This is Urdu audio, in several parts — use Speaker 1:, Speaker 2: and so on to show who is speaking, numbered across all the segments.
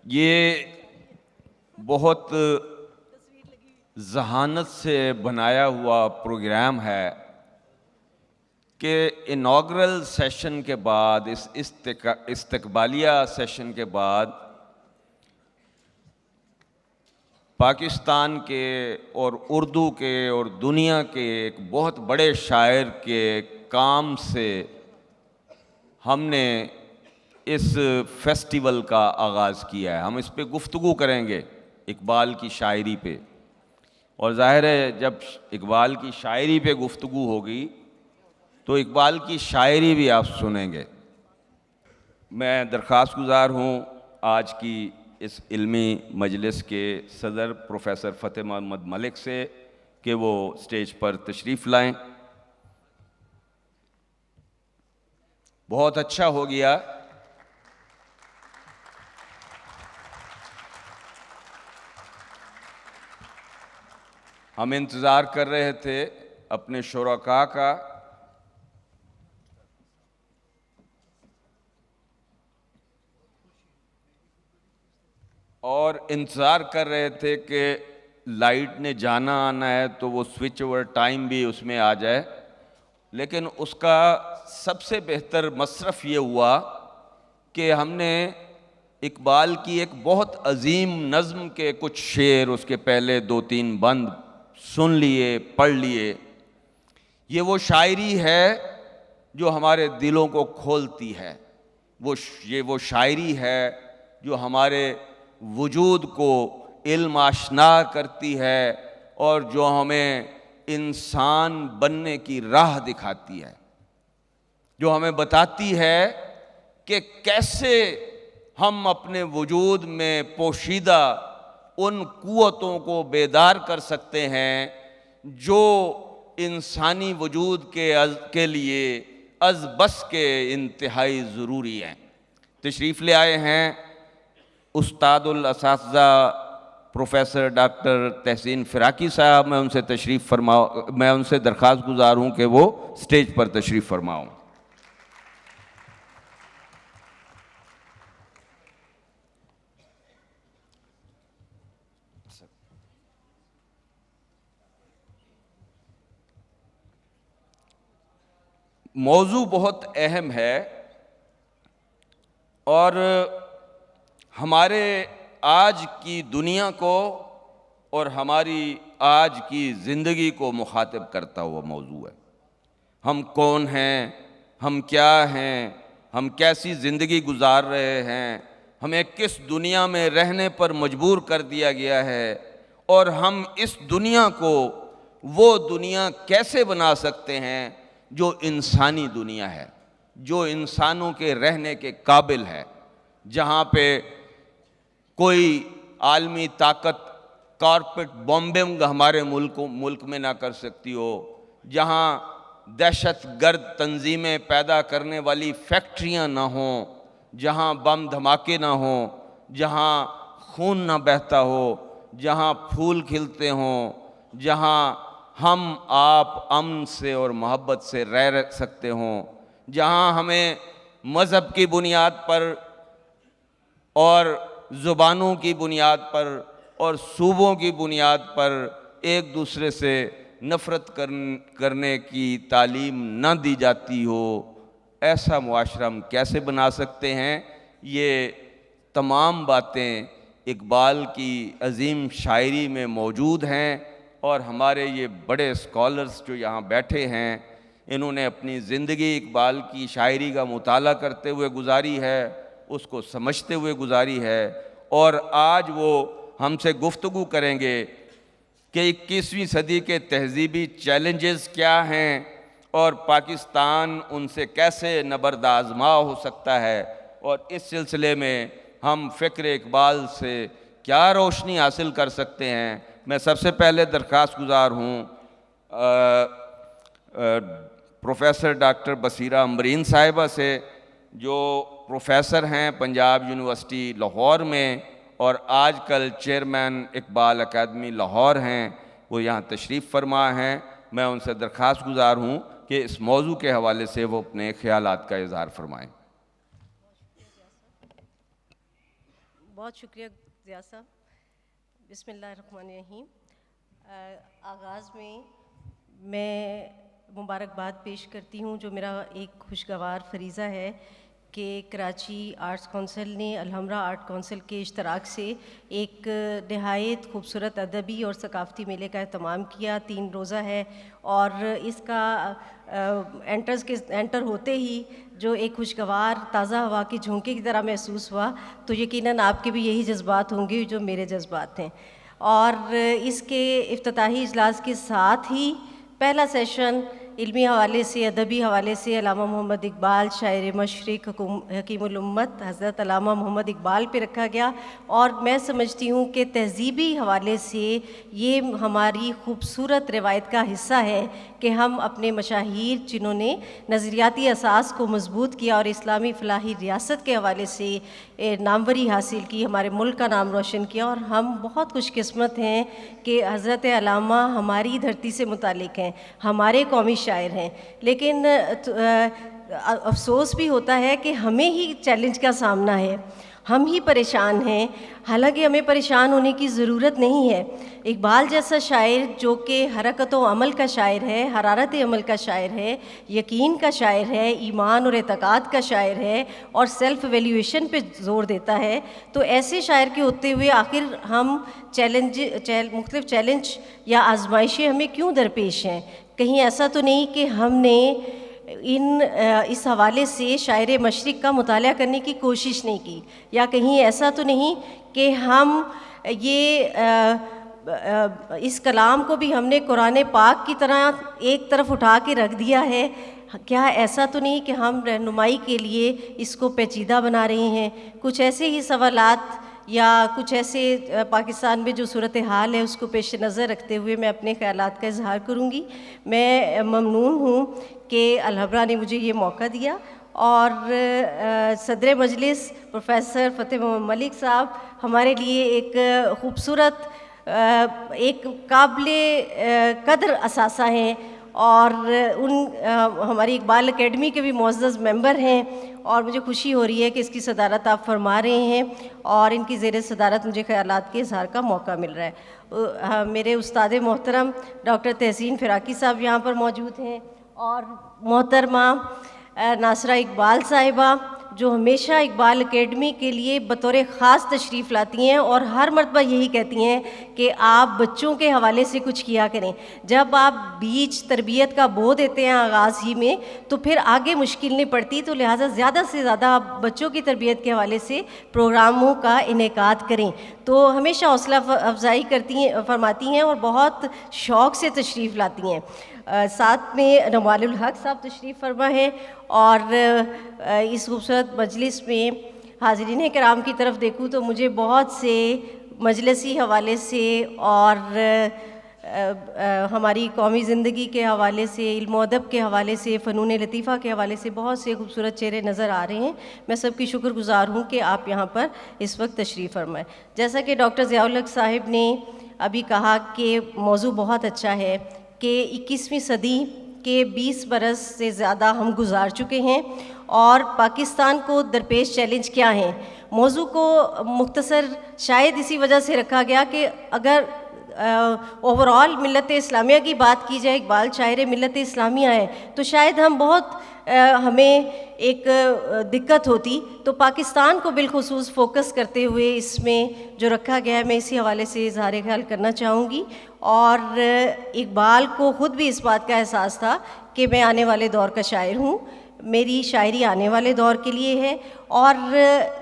Speaker 1: یہ بہت ذہانت سے بنایا ہوا پروگرام ہے کہ انوگرل سیشن کے بعد، اس استقبالیہ سیشن کے بعد پاکستان کے اور اردو کے اور دنیا کے ایک بہت بڑے شاعر کے کام سے ہم نے اس فیسٹیول کا آغاز کیا ہے۔ ہم اس پہ گفتگو کریں گے، اقبال کی شاعری پہ، اور ظاہر ہے جب اقبال کی شاعری پہ گفتگو ہوگی تو اقبال کی شاعری بھی آپ سنیں گے۔ میں درخواست گزار ہوں آج کی اس علمی مجلس کے صدر پروفیسر فتح محمد ملک سے کہ وہ سٹیج پر تشریف لائیں۔ بہت اچھا ہو گیا ہم انتظار کر رہے تھے اپنے شرکاء کا، اور انتظار کر رہے تھے کہ لائٹ نے جانا آنا ہے تو وہ سوئچ اوور ٹائم بھی اس میں آ جائے، لیکن اس کا سب سے بہتر مصرف یہ ہوا کہ ہم نے اقبال کی ایک بہت عظیم نظم کے کچھ شعر، اس کے پہلے 2-3 بند سن لیے، پڑھ لیے۔ یہ وہ شاعری ہے جو ہمارے دلوں کو کھولتی ہے، یہ وہ شاعری ہے جو ہمارے وجود کو علم آشنا کرتی ہے اور جو ہمیں انسان بننے کی راہ دکھاتی ہے، جو ہمیں بتاتی ہے کہ کیسے ہم اپنے وجود میں پوشیدہ ان قوتوں کو بیدار کر سکتے ہیں جو انسانی وجود کے لیے از بس کے انتہائی ضروری ہیں۔ تشریف لے آئے ہیں استاد الاساتذہ پروفیسر ڈاکٹر تحسین فراقی صاحب۔ میں ان سے درخواست گزار ہوں کہ وہ سٹیج پر تشریف فرماؤں۔ موضوع بہت اہم ہے اور ہمارے آج کی دنیا کو اور ہماری آج کی زندگی کو مخاطب کرتا ہوا موضوع ہے۔ ہم کون ہیں، ہم کیا ہیں، ہم کیسی زندگی گزار رہے ہیں، ہمیں کس دنیا میں رہنے پر مجبور کر دیا گیا ہے، اور ہم اس دنیا کو وہ دنیا کیسے بنا سکتے ہیں جو انسانی دنیا ہے، جو انسانوں کے رہنے کے قابل ہے، جہاں پہ کوئی عالمی طاقت کارپیٹ بومبنگ ہمارے ملک میں نہ کر سکتی ہو، جہاں دہشت گرد تنظیمیں پیدا کرنے والی فیکٹریاں نہ ہوں، جہاں بم دھماکے نہ ہوں، جہاں خون نہ بہتا ہو، جہاں پھول کھلتے ہوں، جہاں ہم آپ امن سے اور محبت سے رہ سکتے ہوں، جہاں ہمیں مذہب کی بنیاد پر اور زبانوں کی بنیاد پر اور صوبوں کی بنیاد پر ایک دوسرے سے نفرت کرنے کی تعلیم نہ دی جاتی ہو۔ ایسا معاشرہ ہم کیسے بنا سکتے ہیں؟ یہ تمام باتیں اقبال کی عظیم شاعری میں موجود ہیں، اور ہمارے یہ بڑے اسکالرز جو یہاں بیٹھے ہیں، انہوں نے اپنی زندگی اقبال کی شاعری کا مطالعہ کرتے ہوئے گزاری ہے، اس کو سمجھتے ہوئے گزاری ہے، اور آج وہ ہم سے گفتگو کریں گے کہ 21ویں صدی کے تہذیبی چیلنجز کیا ہیں اور پاکستان ان سے کیسے نبرد آزما ہو سکتا ہے، اور اس سلسلے میں ہم فکر اقبال سے کیا روشنی حاصل کر سکتے ہیں۔ میں سب سے پہلے درخواست گزار ہوں پروفیسر ڈاکٹر بصیرہ امبرین صاحبہ سے، جو پروفیسر ہیں پنجاب یونیورسٹی لاہور میں اور آج کل چیئرمین اقبال اکیڈمی لاہور ہیں، وہ یہاں تشریف فرما ہیں۔ میں ان سے درخواست گزار ہوں کہ اس موضوع کے حوالے سے وہ اپنے خیالات کا اظہار فرمائیں۔
Speaker 2: بہت شکریہ ضیاء صاحب. بسم اللہ الرحمن الرحیم. آغاز میں مبارکباد پیش کرتی ہوں جو میرا ایک خوشگوار فریضہ ہے کہ کراچی آرٹس کونسل نے الحمرا آرٹ کونسل کے اشتراک سے ایک نہایت خوبصورت ادبی اور ثقافتی میلے کا اہتمام کیا. 3 روزہ ہے اور اس کا انٹر ہوتے ہی جو ایک خوشگوار تازہ ہوا کی جھونکے کی طرح محسوس ہوا تو یقیناً آپ کے بھی یہی جذبات ہوں گے جو میرے جذبات ہیں. اور اس کے افتتاحی اجلاس کے ساتھ ہی پہلا سیشن علمی حوالے سے ادبی حوالے سے علامہ محمد اقبال شاعر مشرق حکیم الامت حضرت علامہ محمد اقبال پہ رکھا گیا. اور میں سمجھتی ہوں کہ تہذیبی حوالے سے یہ ہماری خوبصورت روایت کا حصہ ہے کہ ہم اپنے مشاہیر جنہوں نے نظریاتی اساس کو مضبوط کیا اور اسلامی فلاحی ریاست کے حوالے سے ناموری حاصل کی، ہمارے ملک کا نام روشن کیا. اور ہم بہت خوش قسمت ہیں کہ حضرت علامہ ہماری دھرتی سے متعلق ہیں، ہمارے قومی شاعر ہیں. لیکن افسوس بھی ہوتا ہے کہ ہمیں ہی چیلنج کا سامنا ہے، ہم ہی پریشان ہیں، حالانکہ ہمیں پریشان ہونے کی ضرورت نہیں ہے. اقبال جیسا شاعر جو کہ حرکت و عمل کا شاعر ہے، حرارت عمل کا شاعر ہے، یقین کا شاعر ہے، ایمان اور اعتقاد کا شاعر ہے اور سیلف ایویلیویشن پہ زور دیتا ہے، تو ایسے شاعر کے ہوتے ہوئے آخر ہم مختلف چیلنج یا آزمائشیں ہمیں کیوں درپیش ہیں؟ کہیں ایسا تو نہیں کہ ہم نے اس حوالے سے شاعر مشرق کا مطالعہ کرنے کی کوشش نہیں کی، یا کہیں ایسا تو نہیں کہ ہم اس کلام کو بھی ہم نے قرآن پاک کی طرح ایک طرف اٹھا کے رکھ دیا ہے؟ کیا ایسا تو نہیں کہ ہم رہنمائی کے لیے اس کو پیچیدہ بنا رہے ہیں؟ کچھ ایسے ہی سوالات یا کچھ ایسے پاکستان میں جو صورتحال ہے اس کو پیش نظر رکھتے ہوئے میں اپنے خیالات کا اظہار کروں گی. میں ممنون ہوں کہ الحمرا نے مجھے یہ موقع دیا اور صدر مجلس پروفیسر فتح محمد ملک صاحب ہمارے لیے ایک خوبصورت ایک قابل قدر اثاثہ ہیں اور ہماری اقبال اکیڈمی کے بھی معزز ممبر ہیں اور مجھے خوشی ہو رہی ہے کہ اس کی صدارت آپ فرما رہے ہیں اور ان کی زیر صدارت مجھے خیالات کے اظہار کا موقع مل رہا ہے. میرے استاد محترم ڈاکٹر تحسین فراقی صاحب یہاں پر موجود ہیں اور محترمہ ناصرہ اقبال صاحبہ جو ہمیشہ اقبال اکیڈمی کے لیے بطور خاص تشریف لاتی ہیں اور ہر مرتبہ یہی کہتی ہیں کہ آپ بچوں کے حوالے سے کچھ کیا کریں. جب آپ بیج تربیت کا بو دیتے ہیں آغاز ہی میں تو پھر آگے مشکل نہیں پڑتی، تو لہٰذا زیادہ سے زیادہ آپ بچوں کی تربیت کے حوالے سے پروگراموں کا انعقاد کریں. تو ہمیشہ حوصلہ افزائی فرماتی ہیں اور بہت شوق سے تشریف لاتی ہیں. ساتھ میں نوال الحق صاحب تشریف فرما ہیں اور اس خوبصورت مجلس میں حاضرین کرام کی طرف دیکھوں تو مجھے بہت سے مجلسی حوالے سے اور ہماری قومی زندگی کے حوالے سے، علم و ادب کے حوالے سے، فنون لطیفہ کے حوالے سے بہت سے خوبصورت چہرے نظر آ رہے ہیں. میں سب کی شکر گزار ہوں کہ آپ یہاں پر اس وقت تشریف فرمائیں. جیسا کہ ڈاکٹر ضیاء الحق صاحب نے ابھی کہا کہ موضوع بہت اچھا ہے کہ 21ویں صدی کے 20 برس سے زیادہ ہم گزار چکے ہیں اور پاکستان کو درپیش چیلنج کیا ہیں. موضوع کو مختصر شاید اسی وجہ سے رکھا گیا کہ اگر اوور آل ملت اسلامیہ کی بات کی جائے، اقبال شاعر ملت اسلامیہ ہے تو شاید ہمیں ایک دقت ہوتی، تو پاکستان کو بالخصوص فوکس کرتے ہوئے اس میں جو رکھا گیا ہے میں اسی حوالے سے اظہار خیال کرنا چاہوں گی. اور اقبال کو خود بھی اس بات کا احساس تھا کہ میں آنے والے دور کا شاعر ہوں، میری شاعری آنے والے دور کے لیے ہے اور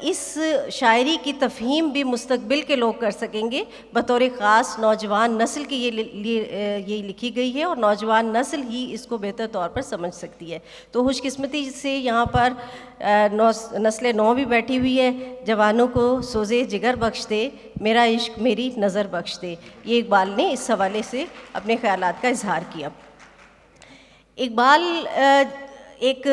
Speaker 2: اس شاعری کی تفہیم بھی مستقبل کے لوگ کر سکیں گے. بطور خاص نوجوان نسل کی یہ لکھی گئی ہے اور نوجوان نسل ہی اس کو بہتر طور پر سمجھ سکتی ہے. تو خوش قسمتی سے یہاں پر نسل نو بھی بیٹھی ہوئی ہے. جوانوں کو سوزے جگر بخش دے، میرا عشق میری نظر بخش دے، یہ اقبال نے اس حوالے سے اپنے خیالات کا اظہار کیا. اقبال ایک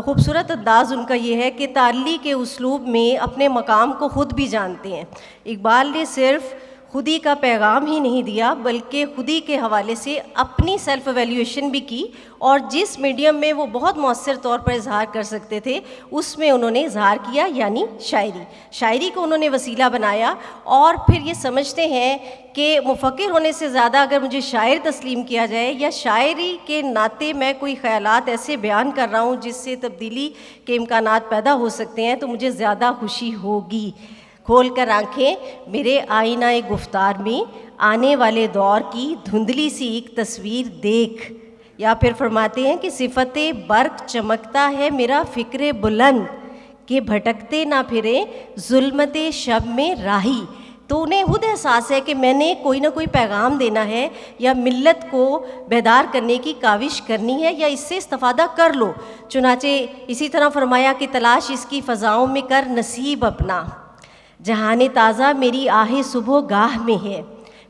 Speaker 2: خوبصورت انداز ان کا یہ ہے کہ تعلی کے اسلوب میں اپنے مقام کو خود بھی جانتے ہیں. اقبال نے صرف خودی کا پیغام ہی نہیں دیا بلکہ خودی کے حوالے سے اپنی سیلف ایویلیویشن بھی کی، اور جس میڈیم میں وہ بہت مؤثر طور پر اظہار کر سکتے تھے اس میں انہوں نے اظہار کیا، یعنی شاعری کو انہوں نے وسیلہ بنایا. اور پھر یہ سمجھتے ہیں کہ مفکر ہونے سے زیادہ اگر مجھے شاعر تسلیم کیا جائے یا شاعری کے ناطے میں کوئی خیالات ایسے بیان کر رہا ہوں جس سے تبدیلی کے امکانات پیدا ہو سکتے ہیں تو مجھے زیادہ خوشی ہوگی. کھول کر آنکھیں میرے آئینہ گفتار میں آنے والے دور کی دھندلی سی ایک تصویر دیکھ. یا پھر فرماتے ہیں کہ صفت برق چمکتا ہے میرا فکر بلند کہ بھٹکتے نہ پھریں ظلمت شب میں راہی. تو انہیں خود احساس ہے کہ میں نے کوئی نہ کوئی پیغام دینا ہے یا ملت کو بیدار کرنے کی کاوش کرنی ہے یا اس سے استفادہ کر لو. چنانچہ اسی طرح فرمایا کہ تلاش اس کی فضاؤں میں کر نصیب اپنا، جہان تازہ میری آہ صبح گاہ میں ہے،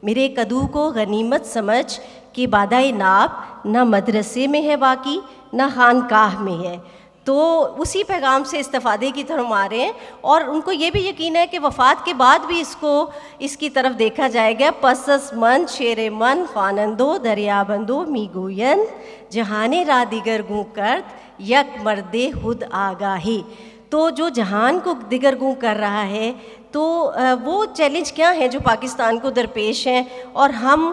Speaker 2: میرے کدو کو غنیمت سمجھ کہ بادۂ ناب نہ مدرسے میں ہے باقی نہ خانقاہ میں ہے. تو اسی پیغام سے استفادے کی طرف آ رہے ہیں، اور ان کو یہ بھی یقین ہے کہ وفات کے بعد بھی اس کی طرف دیکھا جائے گا. پس از من شیر من خوانندو دریا بندو می گوین جہان را دیگر گوں کرد یک مرد خود آگاہی. تو جو جہان کو دیگر گوں کر رہا ہے تو وہ چیلنج کیا ہیں جو پاکستان کو درپیش ہیں، اور ہم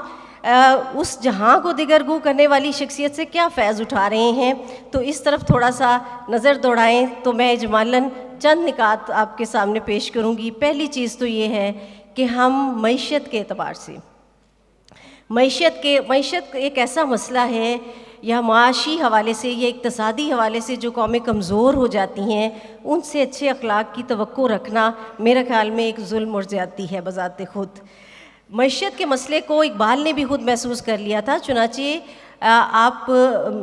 Speaker 2: اس جہاں کو دیگر گوں کرنے والی شخصیت سے کیا فیض اٹھا رہے ہیں. تو اس طرف تھوڑا سا نظر دوڑائیں تو میں اجمالاً چند نکات آپ کے سامنے پیش کروں گی. پہلی چیز تو یہ ہے کہ ہم معیشت کے اعتبار سے معیشت ایک ایسا مسئلہ ہے یا معاشی حوالے سے یا اقتصادی حوالے سے جو قومیں کمزور ہو جاتی ہیں ان سے اچھے اخلاق کی توقع رکھنا میرے خیال میں ایک ظلم اور زیادتی ہے بذات خود. معیشت کے مسئلے کو اقبال نے بھی خود محسوس کر لیا تھا. چنانچہ آپ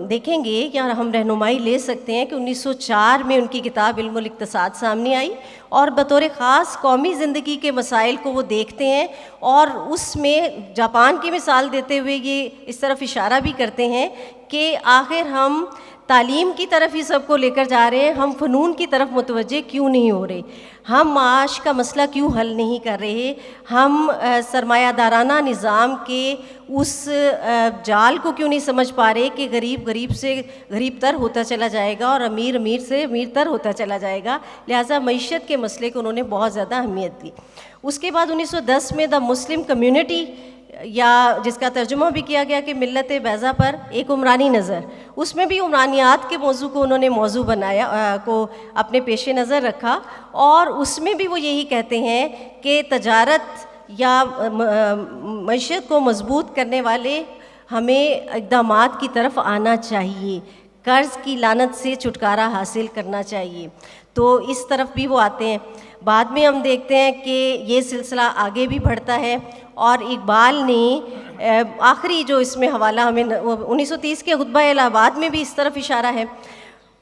Speaker 2: دیکھیں گے یا ہم رہنمائی لے سکتے ہیں کہ 1904 میں ان کی کتاب علم الاقتصاد سامنے آئی، اور بطور خاص قومی زندگی کے مسائل کو وہ دیکھتے ہیں، اور اس میں جاپان کی مثال دیتے ہوئے یہ اس طرف اشارہ بھی کرتے ہیں کہ آخر ہم تعلیم کی طرف ہی سب کو لے کر جا رہے ہیں، ہم فنون کی طرف متوجہ کیوں نہیں ہو رہے، ہم معاش کا مسئلہ کیوں حل نہیں کر رہے، ہم سرمایہ دارانہ نظام کے اس جال کو کیوں نہیں سمجھ پا رہے کہ غریب سے غریب تر ہوتا چلا جائے گا اور امیر سے امیر تر ہوتا چلا جائے گا. لہٰذا معیشت کے مسئلے کو انہوں نے بہت زیادہ اہمیت دی. اس کے بعد 1910 میں دا مسلم کمیونٹی، یا جس کا ترجمہ بھی کیا گیا کہ ملت بیضا پر ایک عمرانی نظر، اس میں بھی عمرانیات کے موضوع کو انہوں نے موضوع بنایا، کو اپنے پیش نظر رکھا، اور اس میں بھی وہ یہی کہتے ہیں کہ تجارت یا معیشت کو مضبوط کرنے والے ہمیں اقدامات کی طرف آنا چاہیے، قرض کی لعنت سے چھٹکارا حاصل کرنا چاہیے. تو اس طرف بھی وہ آتے ہیں. بعد میں ہم دیکھتے ہیں کہ یہ سلسلہ آگے بھی بڑھتا ہے، اور اقبال نے آخری جو اس میں حوالہ ہمیں 1930 کے خطبہ الہ آباد میں بھی اس طرف اشارہ ہے.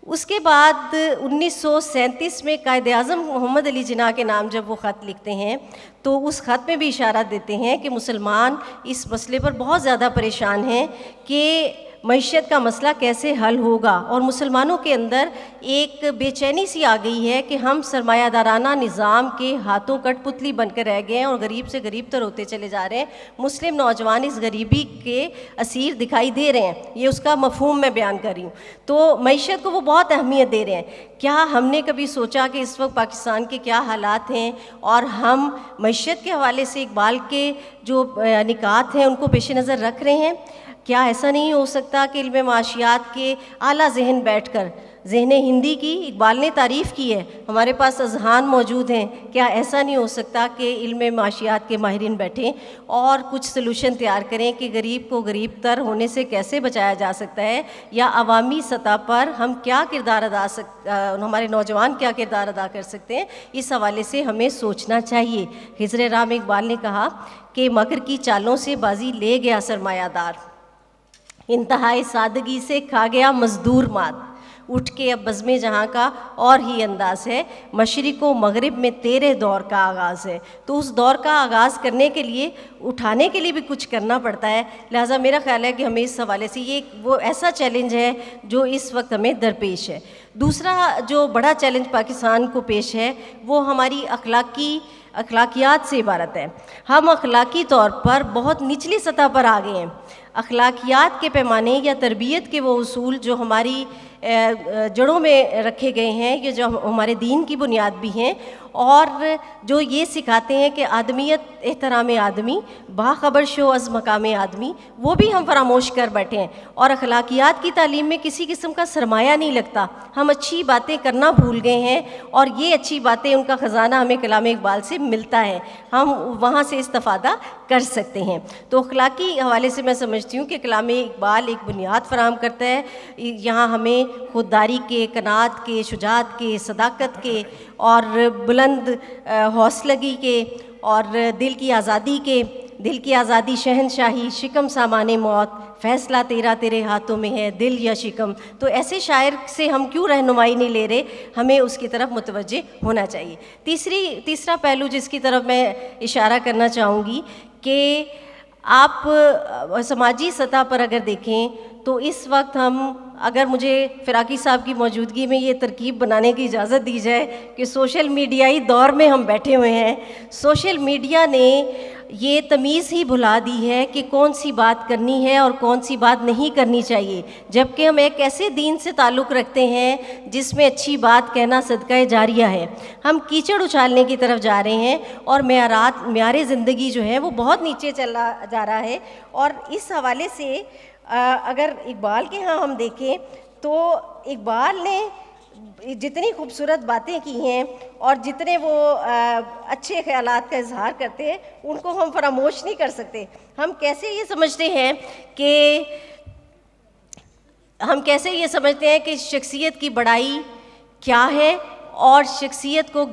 Speaker 2: اس کے بعد 1937 میں قائد اعظم محمد علی جناح کے نام جب وہ خط لکھتے ہیں تو اس خط میں بھی اشارہ دیتے ہیں کہ مسلمان اس مسئلے پر بہت زیادہ پریشان ہیں کہ معیشت کا مسئلہ کیسے حل ہوگا، اور مسلمانوں کے اندر ایک بے چینی سی آ گئی ہے کہ ہم سرمایہ دارانہ نظام کے ہاتھوں کٹ پتلی بن کر رہ گئے ہیں اور غریب سے غریب تر ہوتے چلے جا رہے ہیں. مسلم نوجوان اس غریبی کے اسیر دکھائی دے رہے ہیں، یہ اس کا مفہوم میں بیان کر رہی ہوں. تو معیشت کو وہ بہت اہمیت دے رہے ہیں. کیا ہم نے کبھی سوچا کہ اس وقت پاکستان کے کیا حالات ہیں اور ہم معیشت کے حوالے سے اقبال کے جو نکات ہیں ان کو پیش نظر رکھ رہے ہیں؟ کیا ایسا نہیں ہو سکتا کہ علم معاشیات کے اعلیٰ ذہن بیٹھ کر، ذہن ہندی کی اقبال نے تعریف کی ہے، ہمارے پاس اذہان موجود ہیں، کیا ایسا نہیں ہو سکتا کہ علم معاشیات کے ماہرین بیٹھیں اور کچھ سلوشن تیار کریں کہ غریب کو غریب تر ہونے سے کیسے بچایا جا سکتا ہے، یا عوامی سطح پر ہم کیا کردار ہمارے نوجوان کیا کردار ادا کر سکتے ہیں؟ اس حوالے سے ہمیں سوچنا چاہیے. خضر رام اقبال نے کہا کہ مکر کی چالوں سے بازی لے گیا سرمایہ دار، انتہائی سادگی سے کھا گیا مزدور مات، اٹھ کے اب بزم جہاں کا اور ہی انداز ہے، مشرق و مغرب میں تیرے دور کا آغاز ہے. تو اس دور کا آغاز کرنے کے لیے، اٹھانے کے لیے بھی کچھ کرنا پڑتا ہے. لہٰذا میرا خیال ہے کہ ہمیں اس حوالے سے یہ وہ ایسا چیلنج ہے جو اس وقت ہمیں درپیش ہے. دوسرا جو بڑا چیلنج پاکستان کو پیش ہے وہ ہماری اخلاقی اخلاقیات سے عبارت ہے۔ ہم اخلاقی طور پر بہت نچلی سطح پر آ گئے ہیں۔ اخلاقیات کے پیمانے یا تربیت کے وہ اصول جو ہماری جڑوں میں رکھے گئے ہیں، یہ جو ہمارے دین کی بنیاد بھی ہیں، اور جو یہ سکھاتے ہیں کہ آدمیت احترام آدمی، باخبر شو از مقام آدمی، وہ بھی ہم فراموش کر بیٹھے ہیں۔ اور اخلاقیات کی تعلیم میں کسی قسم کا سرمایہ نہیں لگتا، ہم اچھی باتیں کرنا بھول گئے ہیں، اور یہ اچھی باتیں ان کا خزانہ ہمیں کلام اقبال سے ملتا ہے، ہم وہاں سے استفادہ کر سکتے ہیں۔ تو اخلاقی حوالے سے میں سمجھتی ہوں کہ کلام اقبال ایک بنیاد فراہم کرتا ہے۔ یہاں ہمیں خودداری کے، قناعت کے، شجاعت کے، صداقت کے، اور بلند حوصلگی کے، اور دل کی آزادی کے، دل کی آزادی شہنشاہی، شکم سامان موت، فیصلہ تیرا تیرے ہاتھوں میں ہے، دل یا شکم۔ تو ایسے شاعر سے ہم کیوں رہنمائی نہیں لے رہے؟ ہمیں اس کی طرف متوجہ ہونا چاہیے۔ تیسرا پہلو جس کی طرف میں اشارہ کرنا چاہوں گی کہ آپ سماجی سطح پر اگر دیکھیں تو اس وقت ہم، اگر مجھے فراقی صاحب کی موجودگی میں یہ ترکیب بنانے کی اجازت دی جائے کہ سوشل میڈیائی دور میں ہم بیٹھے ہوئے ہیں، سوشل میڈیا نے یہ تمیز ہی بھلا دی ہے کہ کون سی بات کرنی ہے اور کون سی بات نہیں کرنی چاہیے، جبکہ ہم ایک ایسے دین سے تعلق رکھتے ہیں جس میں اچھی بات کہنا صدقہ جاریہ ہے۔ ہم کیچڑ اچھالنے کی طرف جا رہے ہیں، اور معیار زندگی جو ہے وہ بہت نیچے چلا جا رہا ہے۔ اور اس حوالے سے اگر اقبال کے ہاں ہم دیکھیں تو اقبال نے جتنی خوبصورت باتیں کی ہیں اور جتنے وہ اچھے خیالات کا اظہار کرتے ہیں، ان کو ہم فراموش نہیں کر سکتے۔ ہم کیسے یہ سمجھتے ہیں کہ شخصیت کی بڑائی کیا ہے اور شخصیت کو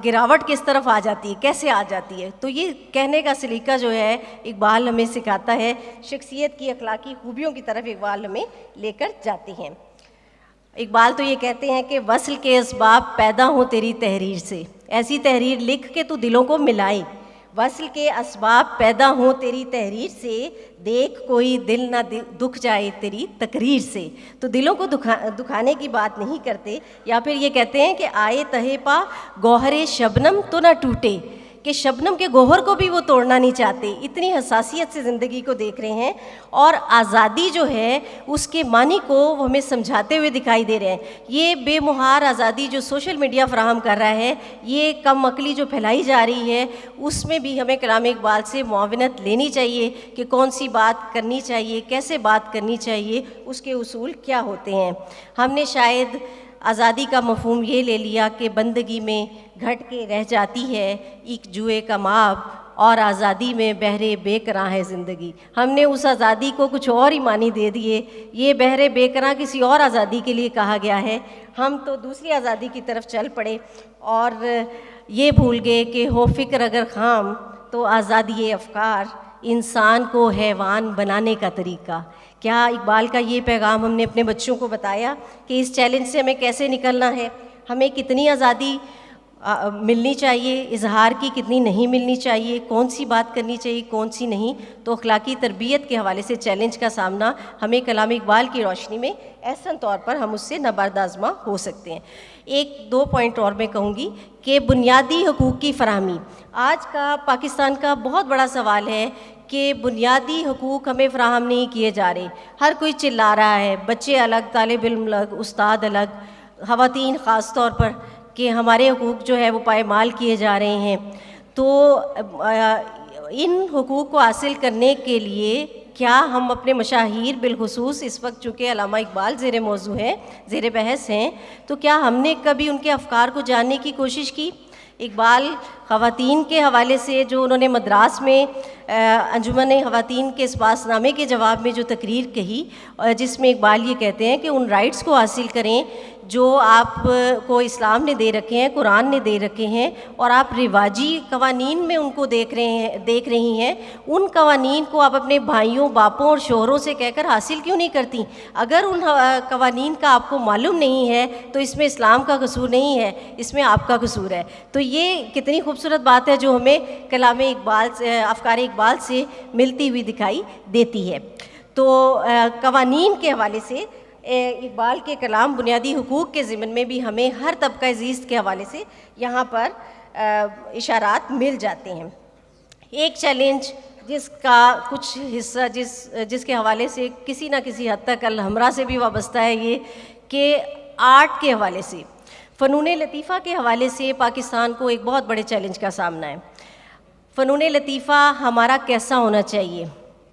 Speaker 2: گراوٹ کس طرف آ جاتی ہے، کیسے آ جاتی ہے؟ تو یہ کہنے کا سلیقہ جو ہے اقبال ہمیں سکھاتا ہے، شخصیت کی اخلاقی خوبیوں کی طرف اقبال ہمیں لے کر جاتے ہیں۔ اقبال تو یہ کہتے ہیں کہ وصل کے اسباب پیدا ہوں تیری تحریر سے، ایسی تحریر لکھ کے تو دلوں کو ملائے۔ وصل کے اسباب پیدا ہوں تیری تحریر سے، دیکھ کوئی دل نہ دکھ جائے تیری تقریر سے۔ تو دلوں کو دکھانے کی بات نہیں کرتے، یا پھر یہ کہتے ہیں کہ آئے تہے پا گوہر شبنم تو نہ ٹوٹے، کہ شبنم کے گوہر کو بھی وہ توڑنا نہیں چاہتے، اتنی حساسیت سے زندگی کو دیکھ رہے ہیں۔ اور آزادی جو ہے اس کے معنی کو وہ ہمیں سمجھاتے ہوئے دکھائی دے رہے ہیں۔ یہ بے مہار آزادی جو سوشل میڈیا فراہم کر رہا ہے، یہ کم عقلی جو پھیلائی جا رہی ہے، اس میں بھی ہمیں کلام اقبال سے معاونت لینی چاہیے کہ کون سی بات کرنی چاہیے، کیسے بات کرنی چاہیے، اس کے اصول کیا ہوتے ہیں۔ ہم نے شاید آزادی کا مفہوم یہ لے لیا کہ بندگی میں گھٹ کے رہ جاتی ہے ایک جوئے کا ماب، اور آزادی میں بہرے بے کراں ہے زندگی۔ ہم نے اس آزادی کو کچھ اور ہی معنی دے دیے، یہ بہرے بے کراں کسی اور آزادی کے لیے کہا گیا ہے، ہم تو دوسری آزادی کی طرف چل پڑے اور یہ بھول گئے کہ ہو فکر اگر خام تو آزادی افکار، انسان کو حیوان بنانے کا طریقہ۔ کیا اقبال کا یہ پیغام ہم نے اپنے بچوں کو بتایا کہ اس چیلنج سے ہمیں کیسے نکلنا ہے، ہمیں کتنی آزادی ملنی چاہیے، اظہار کی کتنی نہیں ملنی چاہیے، کون سی بات کرنی چاہیے، کون سی نہیں؟ تو اخلاقی تربیت کے حوالے سے چیلنج کا سامنا ہمیں کلام اقبال کی روشنی میں احسن طور پر ہم اس سے نبرد آزما ہو سکتے ہیں۔ ایک دو پوائنٹ اور میں کہوں گی کہ بنیادی حقوق کی فراہمی آج کا پاکستان کا بہت بڑا سوال ہے کہ بنیادی حقوق ہمیں فراہم نہیں کیے جا رہے۔ ہر کوئی چلا رہا ہے، بچے الگ، طالب علم الگ، استاد الگ، خواتین خاص طور پر، کہ ہمارے حقوق جو ہے وہ پائمال کیے جا رہے ہیں۔ تو ان حقوق کو حاصل کرنے کے لیے کیا ہم اپنے مشاہیر، بالخصوص اس وقت چونکہ علامہ اقبال زیر موضوع ہیں، زیر بحث ہیں، تو کیا ہم نے کبھی ان کے افکار کو جاننے کی کوشش کی؟ اقبال خواتین کے حوالے سے جو انہوں نے مدراس میں انجمن خواتین کے اسپاس نامے کے جواب میں جو تقریر کہی، جس میں اقبال یہ کہتے ہیں کہ ان رائٹس کو حاصل کریں جو آپ کو اسلام نے دے رکھے ہیں، قرآن نے دے رکھے ہیں، اور آپ رواجی قوانین میں ان کو دیکھ رہی ہیں، ان قوانین کو آپ اپنے بھائیوں، باپوں اور شوہروں سے کہہ کر حاصل کیوں نہیں کرتی؟ اگر ان قوانین کا آپ کو معلوم نہیں ہے تو اس میں اسلام کا قصور نہیں ہے، اس میں آپ کا قصور ہے۔ تو یہ کتنی خوبصورت بات ہے جو ہمیں کلام اقبال سے، افکار اقبال سے ملتی ہوئی دکھائی دیتی ہے۔ تو قوانین کے حوالے سے اقبال کے کلام بنیادی حقوق کے ضمن میں بھی ہمیں ہر طبقہ زیست کے حوالے سے یہاں پر اشارات مل جاتے ہیں۔ ایک چیلنج جس کا کچھ حصہ جس کے حوالے سے کسی نہ کسی حد تک الحمرا سے بھی وابستہ ہے، یہ کہ آرٹ کے حوالے سے، فنون لطیفہ کے حوالے سے پاکستان کو ایک بہت بڑے چیلنج کا سامنا ہے۔ فنون لطیفہ ہمارا کیسا ہونا چاہیے؟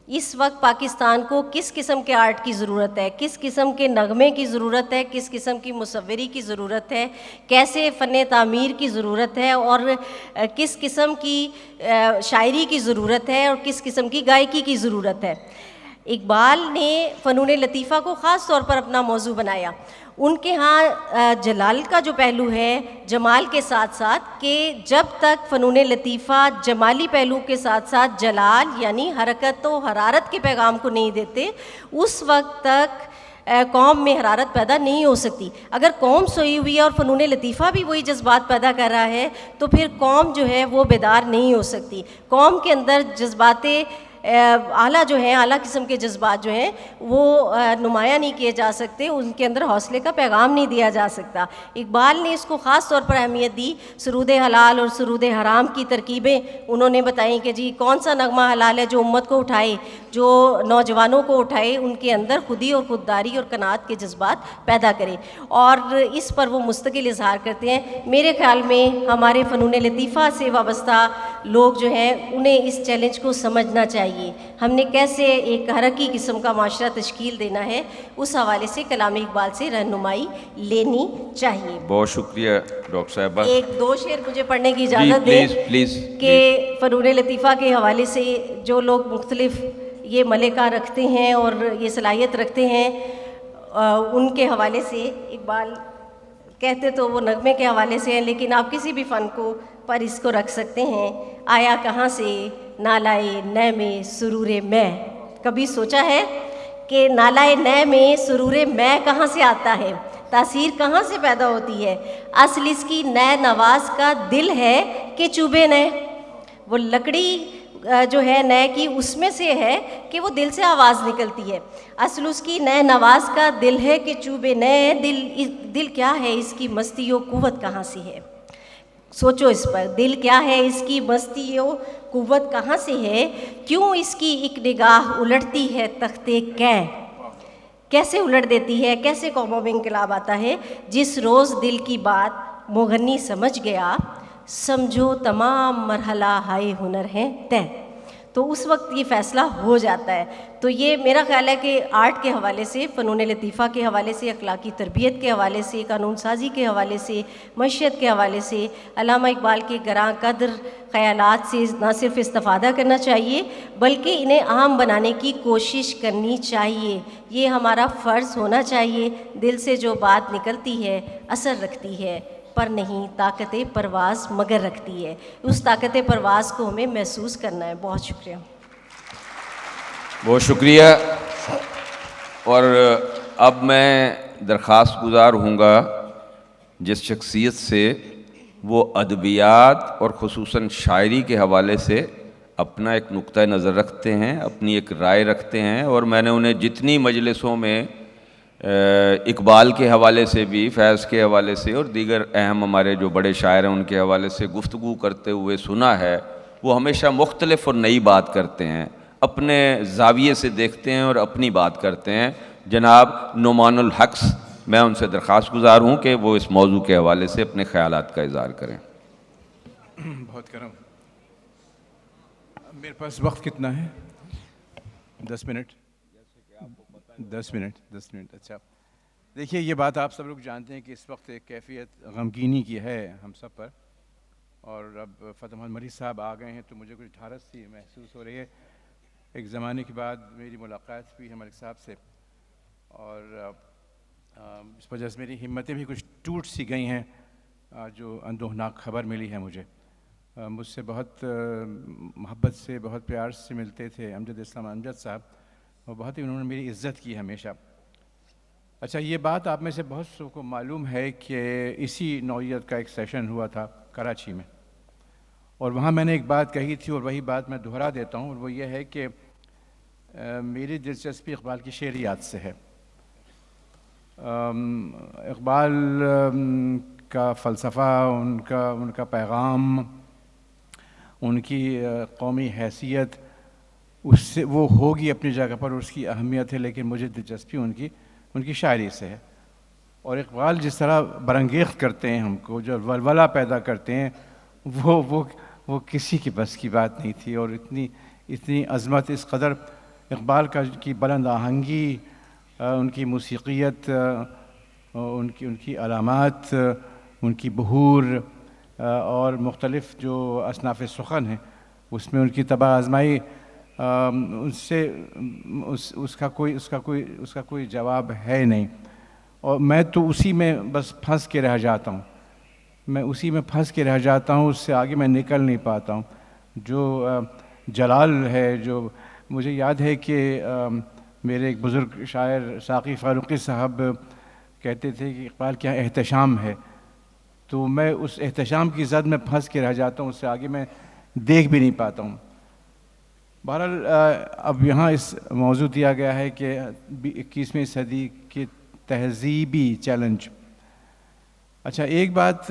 Speaker 2: اس وقت پاکستان کو کس قسم کے آرٹ کی ضرورت ہے، کس قسم کے نغمے کی ضرورت ہے، کس قسم کی مصوری کی ضرورت ہے، کیسے فن تعمیر کی ضرورت ہے، اور کس قسم کی شاعری کی ضرورت ہے، اور کس قسم کی گائیکی کی ضرورت ہے۔ اقبال نے فنون لطیفہ کو خاص طور پر اپنا موضوع بنایا۔ ان کے ہاں جلال کا جو پہلو ہے، جمال کے ساتھ ساتھ، کہ جب تک فنون لطیفہ جمالی پہلو کے ساتھ ساتھ جلال یعنی حرکت و حرارت کے پیغام کو نہیں دیتے، اس وقت تک قوم میں حرارت پیدا نہیں ہو سکتی۔ اگر قوم سوئی ہوئی ہے اور فنون لطیفہ بھی وہی جذبات پیدا کر رہا ہے تو پھر قوم جو ہے وہ بیدار نہیں ہو سکتی۔ قوم کے اندر جذبات اعلیٰ جو ہیں، اعلیٰ قسم کے جذبات جو ہیں وہ نمایاں نہیں کیے جا سکتے، ان کے اندر حوصلے کا پیغام نہیں دیا جا سکتا۔ اقبال نے اس کو خاص طور پر اہمیت دی۔ سرود حلال اور سرود حرام کی ترکیبیں انہوں نے بتائیں کہ جی کون سا نغمہ حلال ہے جو امت کو اٹھائے، جو نوجوانوں کو اٹھائے، ان کے اندر خودی اور خودداری اور قناعت کے جذبات پیدا کرے، اور اس پر وہ مستقل اظہار کرتے ہیں۔ میرے خیال میں ہمارے فنون لطیفہ سے وابستہ لوگ جو ہیں انہیں اس چیلنج کو سمجھنا چاہیے۔ ہم نے کیسے ایک حرکی قسم کا معاشرہ تشکیل دینا ہے، اس حوالے سے کلام اقبال سے رہنمائی لینی چاہیے۔
Speaker 1: بہت شکریہ ڈاکٹر صاحبہ۔
Speaker 2: ایک دو شعر مجھے پڑھنے کی اجازت دیں
Speaker 1: پلیز
Speaker 2: کہ فنون لطیفہ کے حوالے سے جو لوگ مختلف یہ ملکہ رکھتے ہیں اور یہ صلاحیت رکھتے ہیں، ان کے حوالے سے اقبال کہتے تو وہ نغمے کے حوالے سے ہیں، لیکن آپ کسی بھی فن کو پر اس کو رکھ سکتے ہیں۔ آیا کہاں سے نالائے نے میں سرور میں، کبھی سوچا ہے کہ نالائے نے میں سرور میں کہاں سے آتا ہے، تاثیر کہاں سے پیدا ہوتی ہے؟ اصل اس کی نئے نواز کا دل ہے کہ چوبے نئے، وہ لکڑی جو ہے نئے کی اس میں سے ہے کہ وہ دل سے آواز نکلتی ہے۔ اصل اس کی نئے نواز کا دل ہے کہ چوبے نئے، دل کیا ہے اس کی مستی و قوت کہاں سے ہے؟ سوچو اس پر، دل کیا ہے اس کی مستی و قوت کہاں سے ہے؟ کیوں اس کی ایک نگاہ الٹتی ہے تختے کیے، کیسے الٹ دیتی ہے، کیسے قوموں میں انقلاب آتا ہے؟ جس روز دل کی بات مغنی سمجھ گیا، سمجھو تمام مرحلہ ہائے ہنر ہیں طے، تو اس وقت یہ فیصلہ ہو جاتا ہے۔ تو یہ میرا خیال ہے کہ آرٹ کے حوالے سے، فنون لطیفہ کے حوالے سے، اخلاقی تربیت کے حوالے سے، قانون سازی کے حوالے سے، معیشت کے حوالے سے علامہ اقبال کے گراں قدر خیالات سے نہ صرف استفادہ کرنا چاہیے بلکہ انہیں عام بنانے کی کوشش کرنی چاہیے۔ یہ ہمارا فرض ہونا چاہیے۔ دل سے جو بات نکلتی ہے اثر رکھتی ہے، پر نہیں طاقت پرواز مگر رکھتی ہے۔ اس طاقت پرواز کو ہمیں محسوس کرنا ہے۔ بہت شکریہ۔
Speaker 1: بہت شکریہ۔ اور اب میں درخواست گزار ہوں گا جس شخصیت سے وہ ادبیات اور خصوصاً شاعری کے حوالے سے اپنا ایک نقطہ نظر رکھتے ہیں، اپنی ایک رائے رکھتے ہیں، اور میں نے انہیں جتنی مجلسوں میں اقبال کے حوالے سے بھی، فیض کے حوالے سے اور دیگر اہم ہمارے جو بڑے شاعر ہیں ان کے حوالے سے گفتگو کرتے ہوئے سنا ہے، وہ ہمیشہ مختلف اور نئی بات کرتے ہیں، اپنے زاویے سے دیکھتے ہیں اور اپنی بات کرتے ہیں۔ جناب نعمان الحق، میں ان سے درخواست گزار ہوں کہ وہ اس موضوع کے حوالے سے اپنے خیالات کا اظہار کریں۔
Speaker 3: بہت کرم۔ میرے پاس وقت کتنا ہے؟ 10 منٹ؟ 10 منٹ، اچھا۔ دیکھیے، یہ بات آپ سب لوگ جانتے ہیں کہ اس وقت ایک کیفیت غمگینی کی ہے ہم سب پر، اور اب فتح محمد مری صاحب آ گئے ہیں تو مجھے کچھ ڈھارس سی محسوس ہو رہی ہے۔ ایک زمانے کے بعد میری ملاقات ہوئی ہے ملک صاحب سے، اور اس وجہ سے میری ہمتیں بھی کچھ ٹوٹ سی گئی ہیں۔ جو اندوہناک خبر ملی ہے مجھے، مجھ سے بہت محبت سے، بہت پیار سے ملتے تھے امجد اسلام امجد صاحب، اور بہت ہی انہوں نے میری عزت کی ہمیشہ۔ اچھا، یہ بات آپ میں سے بہت سو کو معلوم ہے کہ اسی نوعیت کا ایک سیشن ہوا تھا کراچی میں، اور وہاں میں نے ایک بات کہی تھی اور وہی بات میں دہرا دیتا ہوں، اور وہ یہ ہے کہ میری دلچسپی اقبال کی شعریات سے ہے، اقبال کا فلسفہ، ان کا پیغام، ان کی قومی حیثیت، اس سے وہ ہوگی اپنی جگہ پر، اس کی اہمیت ہے، لیکن مجھے دلچسپی ان کی شاعری سے ہے. اور اقبال جس طرح برانگیخت کرتے ہیں ہم کو، جو ولولہ پیدا کرتے ہیں، وہ کسی کی بس کی بات نہیں تھی. اور اتنی عظمت، اس قدر اقبال کی بلند آہنگی، ان کی موسیقیت، ان کی علامات، ان کی بحور، اور مختلف جو اصناف سخن ہیں اس میں ان کی طبع آزمائی، اس کا کوئی جواب ہے نہیں. اور میں تو اسی میں بس پھنس کے رہ جاتا ہوں، اس سے آگے میں نکل نہیں پاتا ہوں. جو جلال ہے، جو مجھے یاد ہے کہ میرے ایک بزرگ شاعر ساقی فاروقی صاحب کہتے تھے کہ اقبال کیا احتشام ہے، تو میں اس احتشام کی زد میں پھنس کے رہ جاتا ہوں، اس سے آگے میں دیکھ بھی نہیں پاتا ہوں. بہرحال اب یہاں اس موضوع دیا گیا ہے کہ 21ویں صدی کے تہذیبی چیلنج. اچھا، ایک بات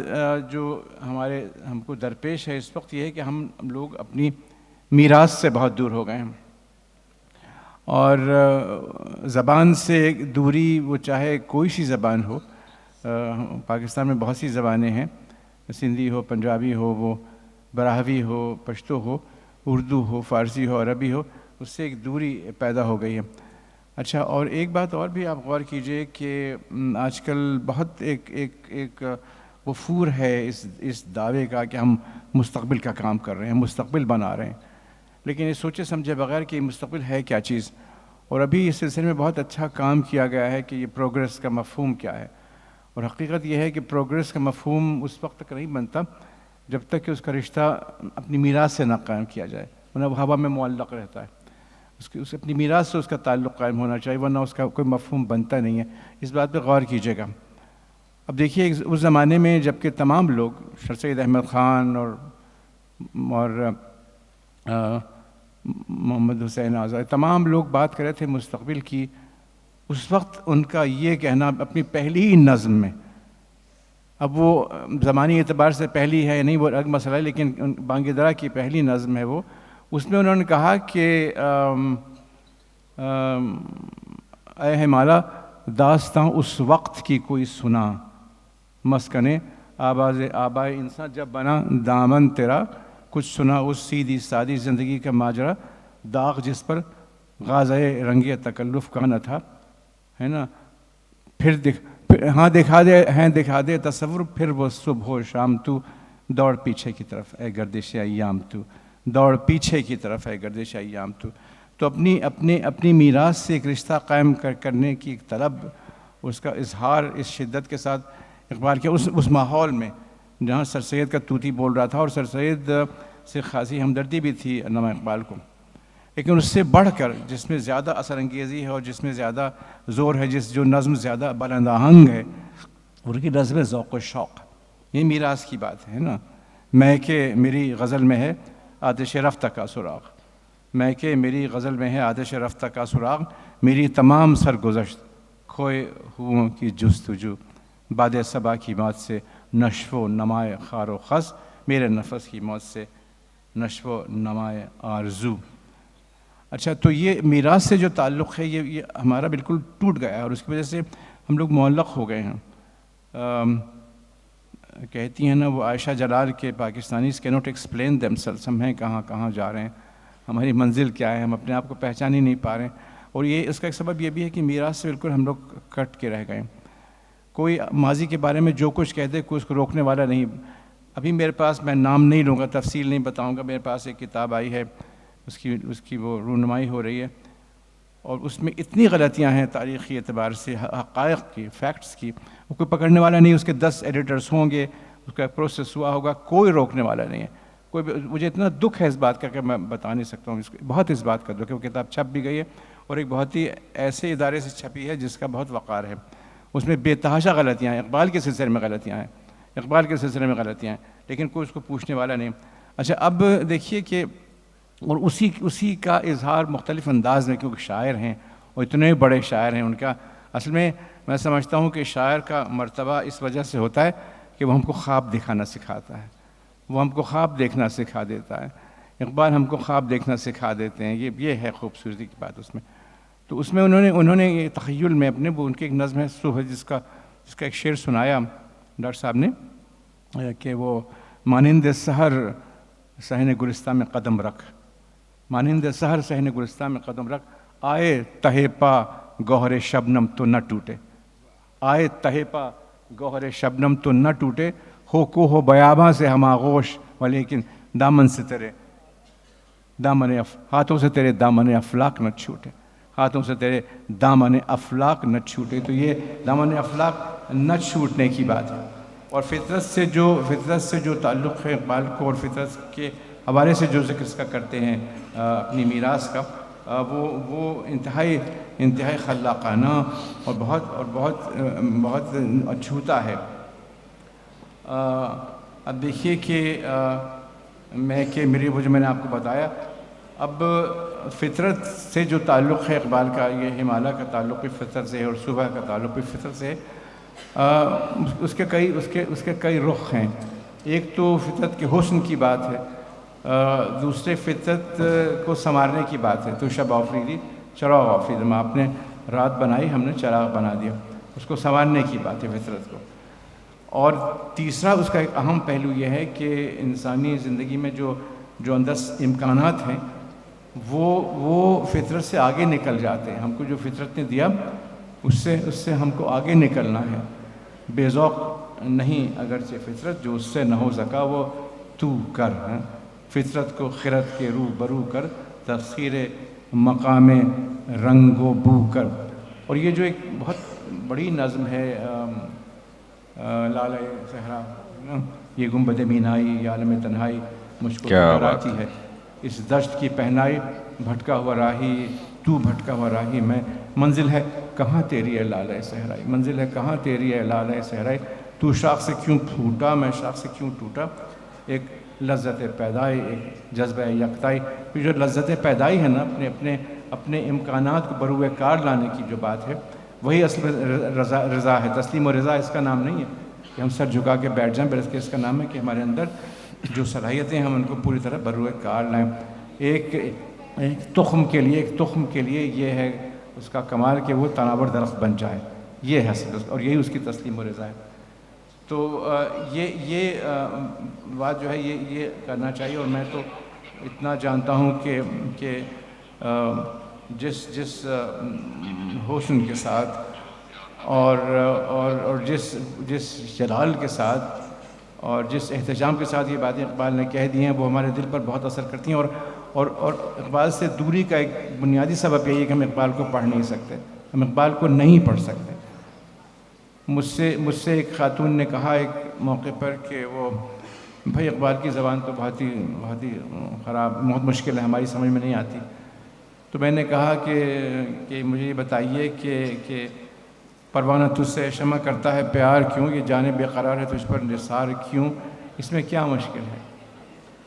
Speaker 3: جو ہم کو درپیش ہے اس وقت، یہ ہے کہ ہم لوگ اپنی میراث سے بہت دور ہو گئے ہیں. اور زبان سے دوری، وہ چاہے کوئی سی زبان ہو، پاکستان میں بہت سی زبانیں ہیں، سندھی ہو، پنجابی ہو، وہ براہوی ہو، پشتو ہو، اردو ہو، فارسی ہو، عربی ہو، اس سے ایک دوری پیدا ہو گئی ہے. اچھا، اور ایک بات اور بھی آپ غور کیجئے کہ آج کل بہت ایک وفور ہے اس دعوے کا کہ ہم مستقبل کا کام کر رہے ہیں، مستقبل بنا رہے ہیں، لیکن یہ سوچے سمجھے بغیر کہ مستقبل ہے کیا چیز. اور ابھی اس سلسلے میں بہت اچھا کام کیا گیا ہے کہ یہ پروگریس کا مفہوم کیا ہے. اور حقیقت یہ ہے کہ پروگریس کا مفہوم اس وقت تک نہیں بنتا جب تک کہ اس کا رشتہ اپنی میراث سے نہ قائم کیا جائے، ورنہ وہ ہوا میں معلق رہتا ہے. اس اپنی میراث سے اس کا تعلق قائم ہونا چاہیے، ورنہ اس کا کوئی مفہوم بنتا نہیں ہے. اس بات پہ غور کیجیے گا. اب دیکھیے، اس زمانے میں جب کہ تمام لوگ، سر سید احمد خان اور محمد حسین آزاد، تمام لوگ بات کر رہے تھے مستقبل کی، اس وقت ان کا یہ کہنا اپنی پہلی ہی نظم میں، اب وہ زمانی اعتبار سے پہلی ہے نہیں وہ الگ مسئلہ ہے، لیکن بانگ درا کی پہلی نظم ہے وہ، اس میں انہوں نے کہا کہ اے ہمالا داستاں اس وقت کی کوئی سنا، مسکنے آواز آبائے انسان جب بنا دامن تیرا، کچھ سنا اس سیدھی سادی زندگی کا ماجرا، داغ جس پر غازۂ رنگ تکلف کا نہ تھا، ہے نا. دکھا دے تصور، پھر وہ صبح و شام تو دوڑ پیچھے کی طرف اے گردش ایام تو، دوڑ پیچھے کی طرف ہے گردش ایام تو اپنی میراث سے ایک رشتہ قائم کرنے کی ایک طلب، اس کا اظہار اس شدت کے ساتھ اقبال کے اس ماحول میں جہاں سر سید کا طوطی بول رہا تھا، اور سر سید سے خاصی ہمدردی بھی تھی علامہ اقبال کو، لیکن اس سے بڑھ کر جس میں زیادہ اثر انگیزی ہے اور جس میں زیادہ زور ہے، جو نظم زیادہ بلند آہنگ ہے، ان کی نظم ذوق و شوق. یہ میراث کی بات ہے نا. میں کہ میری غزل میں ہے آتش رفتہ کا سراغ، میں کہ میری غزل میں ہے آتش رفتہ کا سراغ، میری تمام سرگزشت کھوئے ہوں کی جستجو، باد صبا کی موت سے نشو و نمائے خار و خس، میرے نفس کی موت سے نشو و نمائے آرزو. اچھا، تو یہ میراث سے جو تعلق ہے یہ ہمارا بالکل ٹوٹ گیا ہے، اور اس کی وجہ سے ہم لوگ معلق ہو گئے ہیں. کہتی ہیں نا وہ عائشہ جلال کے پاکستانیز cannot explain themselves، ہم ہیں کہاں جا رہے ہیں، ہماری منزل کیا ہے، ہم اپنے آپ کو پہچان ہی نہیں پا رہے ہیں. اور اس کا ایک سبب یہ بھی ہے کہ میراث سے بالکل ہم لوگ کٹ کے رہ گئے. کوئی ماضی کے بارے میں جو کچھ کہہ دے کوئی اس کو روکنے والا نہیں. ابھی میرے پاس، میں نام نہیں لوں گا، تفصیل نہیں بتاؤں گا، میرے پاس ایک کتاب آئی ہے، اس کی وہ رونمائی ہو رہی ہے، اور اس میں اتنی غلطیاں ہیں تاریخی اعتبار سے، حقائق کی، فیکٹس کی، وہ کوئی پکڑنے والا نہیں. اس کے 10 ایڈیٹرز ہوں گے، اس کا پروسیس ہوا ہوگا، کوئی روکنے والا نہیں ہے. مجھے اتنا دکھ ہے اس بات کا کہ میں بتا نہیں سکتا ہوں. بہت اس بات کا دکھ ہے. وہ کتاب چھپ بھی گئی ہے، اور ایک بہت ہی ایسے ادارے سے چھپی ہے جس کا بہت وقار ہے. اس میں بے تحاشا غلطیاں ہیں، اقبال کے سلسلے میں غلطیاں ہیں، لیکن کوئی اس کو پوچھنے والا نہیں. اچھا، اب دیکھیے کہ اور اسی کا اظہار مختلف انداز میں، کیونکہ شاعر ہیں اور اتنے بڑے شاعر ہیں، ان کا اصل میں میں سمجھتا ہوں کہ شاعر کا مرتبہ اس وجہ سے ہوتا ہے کہ وہ ہم کو خواب دکھانا سکھاتا ہے، وہ ہم کو خواب دیکھنا سکھا دیتا ہے۔ اقبال ہم کو خواب دیکھنا سکھا دیتے ہیں، یہ ہے خوبصورتی کی بات اس میں۔ تو اس میں انہوں نے یہ تخیل میں اپنے وہ ان کی ایک نظم ہے صبح جس کا ایک شعر سنایا ڈاکٹر صاحب نے کہ وہ مانند سحر صحن گلستان میں قدم رکھ، مانند سحر صحن گلستان میں قدم رکھ، آئے تہ پا گوہر شبنم تو نہ ٹوٹے، آئے تہ پا گوہر شبنم تو نہ ٹوٹے، ہو کو ہو بیاباں سے ہم آغوش ولیکن دامن سے تیرے ہاتھوں سے تیرے دامن افلاک نہ چھوٹے، ہاتھوں سے تیرے دامن افلاک نہ چھوٹے۔ تو یہ دامن افلاک نہ چھوٹنے کی بات ہے، اور فطرت سے جو تعلق ہے اقبال کو، اور فطرت کے حوالے سے جو ذکر اس کا کرتے ہیں اپنی میراث کا، وہ انتہائی خلاقانہ اور بہت اچھوتا ہے۔ اب دیکھیے کہ میری وہ جو میں نے آپ کو بتایا، اب فطرت سے جو تعلق ہے اقبال کا، یہ ہمالیہ کا تعلق بھی فطرت سے ہے اور صبح کا تعلق بھی فطرت سے ہے۔ اس کے کئی رخ ہیں۔ ایک تو فطرت کے حسن کی بات ہے، دوسرے فطرت کو سنوارنے کی بات ہے۔ تو شب آفریدی چراغ آفریدی، آپ نے رات بنائی، ہم نے چراغ بنا دیا، اس کو سنوارنے کی بات ہے فطرت کو۔ اور تیسرا اس کا ایک اہم پہلو یہ ہے کہ انسانی زندگی میں جو اندر امکانات ہیں وہ فطرت سے آگے نکل جاتے ہیں۔ ہم کو جو فطرت نے دیا اس سے ہم کو آگے نکلنا ہے۔ بے ذوق نہیں اگرچہ فطرت، جو اس سے نہ ہو سکا وہ تو کر، فطرت کو خرد کے رو برو کر، تسخیر مقام رنگ و بو کر۔ اور یہ جو ایک بہت بڑی نظم ہے لالۂ صحرا، یہ گنبد مینائی یا عالم تنہائی مجھ کو آتی ہے، اس دشت کی پہنائی بھٹکا ہوا راہی، تو بھٹکا ہوا راہی میں، منزل ہے کہاں تیری ہے لالۂ صحرائی، منزل ہے کہاں تیری ہے لالۂ صحرائی، تو شاخ سے کیوں پھوٹا میں شاخ سے کیوں ٹوٹا۔ ایک لذت پیدائی، ایک جذبہ یکتائی، جو لذت پیدائی ہے نا اپنے امکانات کو بروئے کار لانے کی جو بات ہے، وہی اصل میں رضا ہے۔ تسلیم و رضا اس کا نام نہیں ہے کہ ہم سر جھکا کے بیٹھ جائیں، بلکہ اس کا نام ہے کہ ہمارے اندر جو صلاحیتیں ہم ان کو پوری طرح بروئے کار لائیں۔ ایک تخم کے لیے یہ ہے اس کا کمال کہ وہ تناور درخت بن جائے، یہ ہے اور یہی اس کی تسلیم و رضا ہے۔ تو یہ بات جو ہے یہ کرنا چاہیے۔ اور میں تو اتنا جانتا ہوں کہ جس حسن کے ساتھ اور جس جلال کے ساتھ اور جس احتشام کے ساتھ یہ باتیں اقبال نے کہہ دی ہیں، وہ ہمارے دل پر بہت اثر کرتی ہیں۔ اور اقبال سے دوری کا ایک بنیادی سبب یہی ہے کہ ہم اقبال کو پڑھ نہیں سکتے، ہم اقبال کو نہیں پڑھ سکتے۔ مجھ سے ایک خاتون نے کہا ایک موقع پر کہ وہ بھائی اقبال کی زبان تو بہت ہی خراب، بہت مشکل ہے، ہماری سمجھ میں نہیں آتی۔ تو میں نے کہا کہ مجھے یہ بتائیے کہ پروانہ تجھ سے شمع کرتا ہے پیار کیوں، یہ جانے بے قرار ہے تجھ پر نثار کیوں، اس میں کیا مشکل ہے،